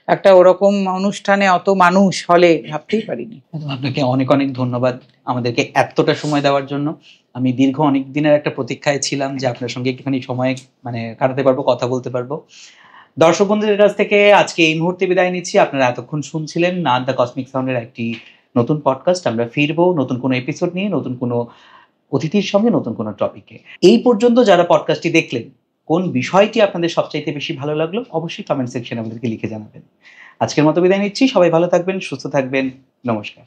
একটা ওরকম অনুষ্ঠানে অত মানুষ হলে ভাবতেই পারিনি। আপনাকে অনেক অনেক ধন্যবাদ আমাদেরকে এতটা সময় দেওয়ার জন্য। আমি দীর্ঘ অনেক দিনের একটা প্রতীক্ষায় ছিলাম যে আপনার সঙ্গে একটুখানি সময় মানে কাটাতে পারবো, কথা বলতে পারবো। দর্শক বন্ধুদের কাছ থেকে আজকে এই মুহূর্তে বিদায় নিচ্ছি। আপনারা এতক্ষণ শুনছিলেন নাথ দ্য কসমিক সাউন্ডের একটি নতুন পডকাস্ট। আমরা ফিরবো নতুন কোনো এপিসোড নিয়ে, নতুন কোনো অতিথির সঙ্গে, নতুন কোনো টপিকে। এই পর্যন্ত যারা পডকাস্টটি দেখলেন, কোন বিষয়টি আপনাদের সবচাইতে বেশি ভালো লাগলো অবশ্যই কমেন্ট সেকশনে আমাদেরকে লিখে জানাবেন। আজকের মতো বিদায় নিচ্ছি, সবাই ভালো থাকবেন, সুস্থ থাকবেন, নমস্কার।